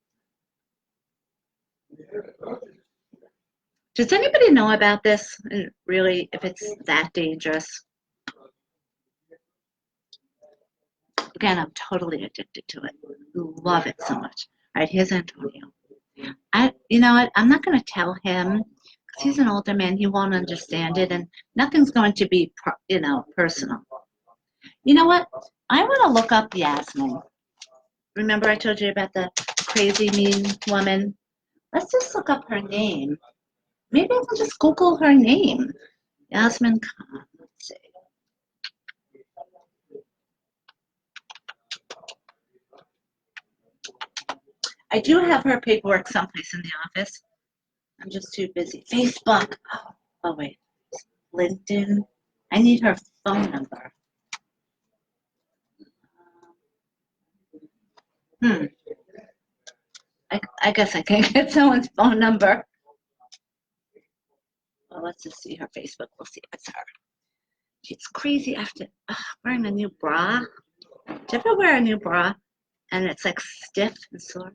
Speaker 1: Does anybody know about this? And really, if it's that dangerous? Again, I'm totally addicted to it. Love it so much. All right, here's Antonio. You know what? I'm not going to tell him because he's an older man. He won't understand it, and nothing's going to be, personal. You know what? I want to look up Yasmin. Remember I told you about the crazy mean woman? Let's just look up her name. Maybe I can just Google her name. Yasmin Khan. Let's see. I do have her paperwork someplace in the office. I'm just too busy. Facebook. Oh wait. LinkedIn. I need her phone number. I guess I can't get someone's phone number. Well, let's just see her Facebook. We'll see if it's her. She's crazy after wearing a new bra. Do you ever wear a new bra and it's like stiff and sore?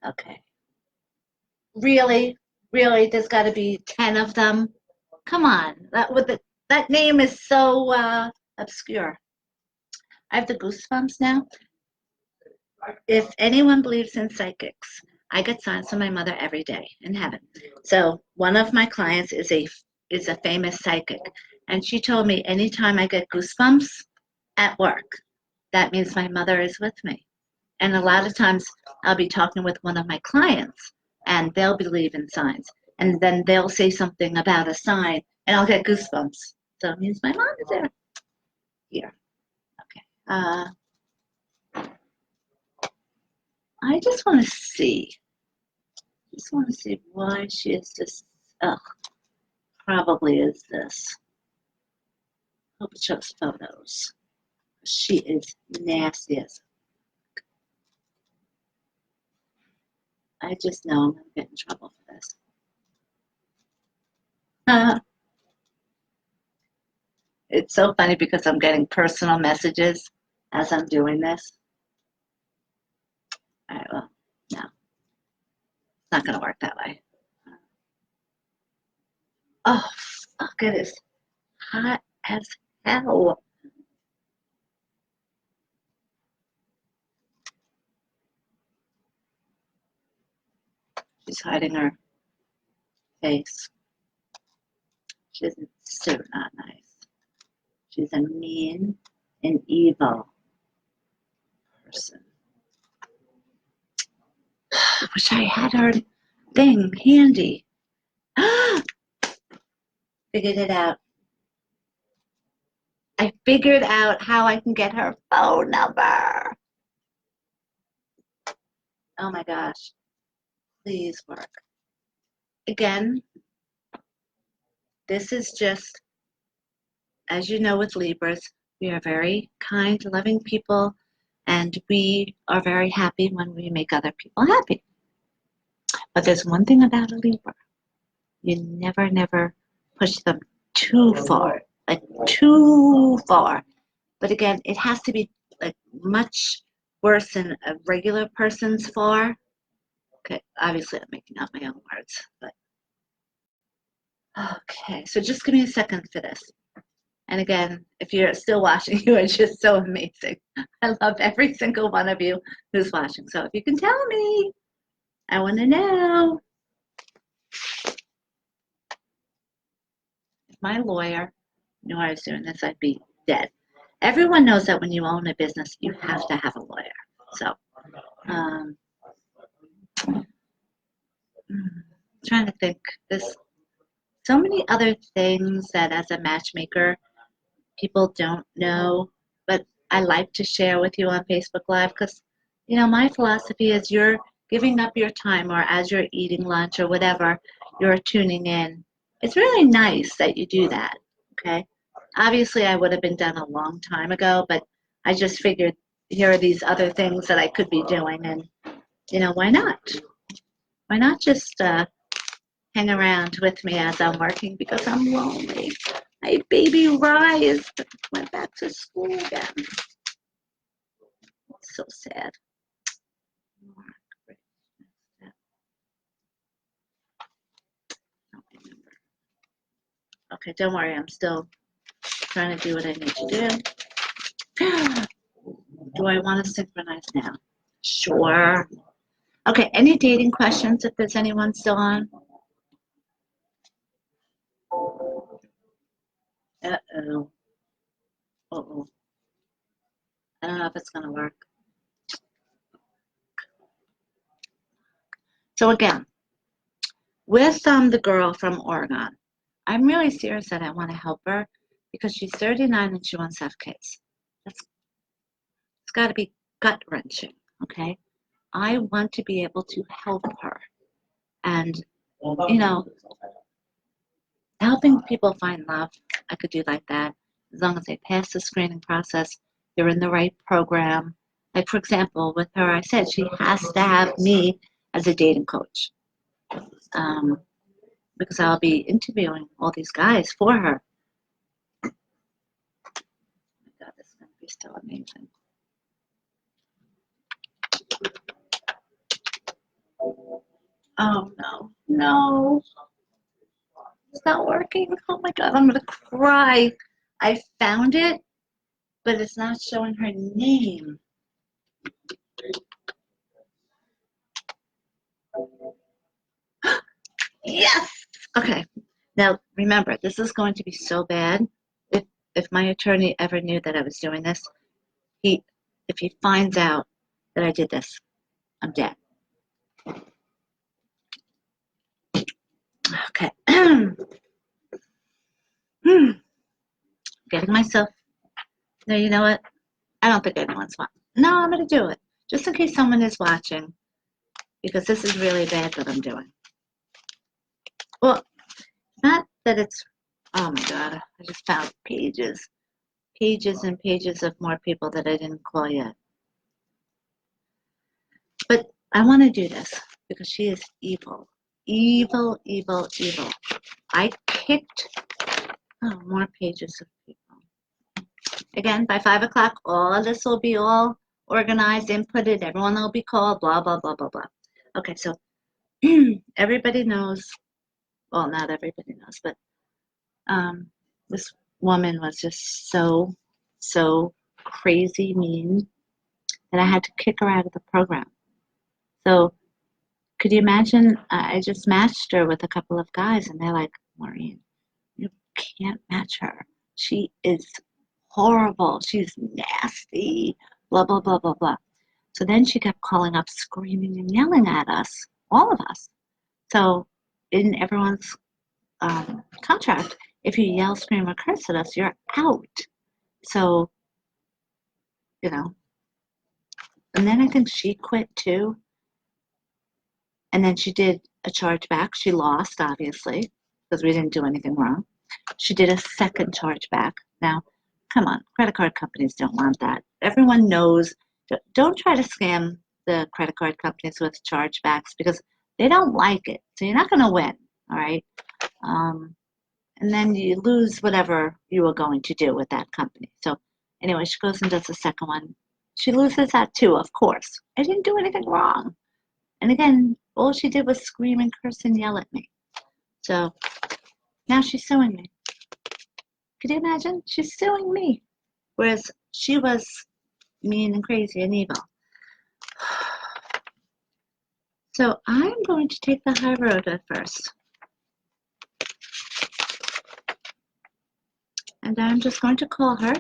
Speaker 1: Okay. Really? Really? There's got to be 10 of them? Come on. That name is so obscure. I have the goosebumps now. If anyone believes in psychics, I get signs from my mother every day in heaven. So one of my clients is a famous psychic, and she told me anytime I get goosebumps at work, that means my mother is with me. And a lot of times I'll be talking with one of my clients, and they'll believe in signs, and then they'll say something about a sign, and I'll get goosebumps. So it means my mom is there. Here. Okay. I just want to see. Why she is this. Ugh, probably is this. Hope it shows photos. She is nasty as. I just know I'm going to get in trouble for this. It's so funny because I'm getting personal messages as I'm doing this. All right, well, no. It's not going to work that way. Oh, fuck, it is hot as hell. She's hiding her face. She's so not nice. She's a mean and evil person. I wish I had her thing handy. Figured it out. I figured out how I can get her phone number. Oh my gosh. Please work. Again, this is just as you know, with Libras, we are very kind, loving people, and we are very happy when we make other people happy. But there's one thing about a Libra. You never, never push them too far, like too far. But again, it has to be like much worse than a regular person's far. Okay, obviously I'm making up my own words, but okay, so just give me a second for this. And again, if you're still watching, you are just so amazing. I love every single one of you who's watching. So if you can tell me, I want to know. If my lawyer knew I was doing this, I'd be dead. Everyone knows that when you own a business, you have to have a lawyer. So, trying to think. There's so many other things that as a matchmaker, people don't know, but I like to share with you on Facebook Live because, you know, my philosophy is you're giving up your time, or as you're eating lunch or whatever, you're tuning in. It's really nice that you do that, okay? Obviously, I would have been done a long time ago, but I just figured here are these other things that I could be doing, and, you know, why not? Why not just hang around with me as I'm working because I'm lonely. My baby Rise went back to school again. It's so sad. Okay, don't worry. I'm still trying to do what I need to do. Do I want to synchronize now? Sure. Okay, any dating questions if there's anyone still on? Uh-oh. Uh-oh. I don't know if it's going to work. So again, with the girl from Oregon, I'm really serious that I want to help her because she's 39 and she wants to have kids. It's got to be gut-wrenching, okay? I want to be able to help her. And, you know, helping people find love, I could do like that. As long as they pass the screening process, they're in the right program. Like, for example, with her, I said she has to have me as a dating coach. Because I'll be interviewing all these guys for her. Oh my God, this is going to be so amazing. Oh, no. It's not working. Oh my God, I'm going to cry. I found it, but it's not showing her name. Yes! Okay. Now, remember, this is going to be so bad. If my attorney ever knew that I was doing this, if he finds out that I did this, I'm dead. Okay. Getting myself. No, you know what? I don't think anyone's watching. No, I'm going to do it. Just in case someone is watching. Because this is really bad what I'm doing. Well, not that it's, oh my God, I just found pages and pages of more people that I didn't call yet. But I want to do this because she is evil. Evil, evil, evil. I kicked, more pages of people. Again, by 5 o'clock, all of this will be all organized, inputted, everyone will be called, blah, blah, blah, blah, blah. Okay, so everybody knows, well, not everybody knows, but this woman was just so crazy mean that I had to kick her out of the program. So could you imagine? I just matched her with a couple of guys, and they're like, Maureen, you can't match her. She is horrible. She's nasty, blah, blah, blah, blah, blah. So then she kept calling up, screaming and yelling at us, all of us. So in everyone's contract, if you yell, scream, or curse at us, you're out. So, you know, and then I think she quit too. And then she did a charge back. She lost, obviously, because we didn't do anything wrong. She did a second charge back. Now, come on, credit card companies don't want that. Everyone knows. Don't try to scam the credit card companies with chargebacks because they don't like it. So you're not going to win, all right? And then you lose whatever you were going to do with that company. So anyway, she goes and does the second one. She loses that too, of course. I didn't do anything wrong. And again, all she did was scream and curse and yell at me. So now she's suing me. Could you imagine? She's suing me. Whereas she was mean and crazy and evil. So I'm going to take the high road at first. And I'm just going to call her.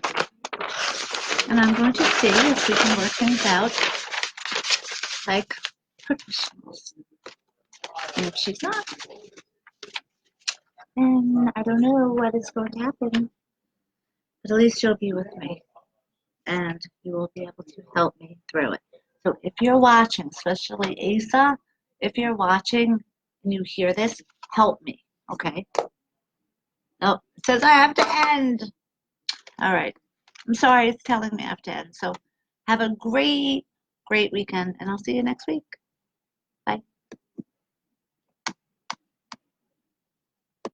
Speaker 1: And I'm going to see if we can work things out like professionals. And if she's not, then I don't know what is going to happen. But at least you'll be with me. And you will be able to help me through it. So if you're watching, especially Asa, if you're watching and you hear this, help me, okay? Oh, it says I have to end. All right. I'm sorry, it's telling me I have to end. So have a great weekend, and I'll see you next week.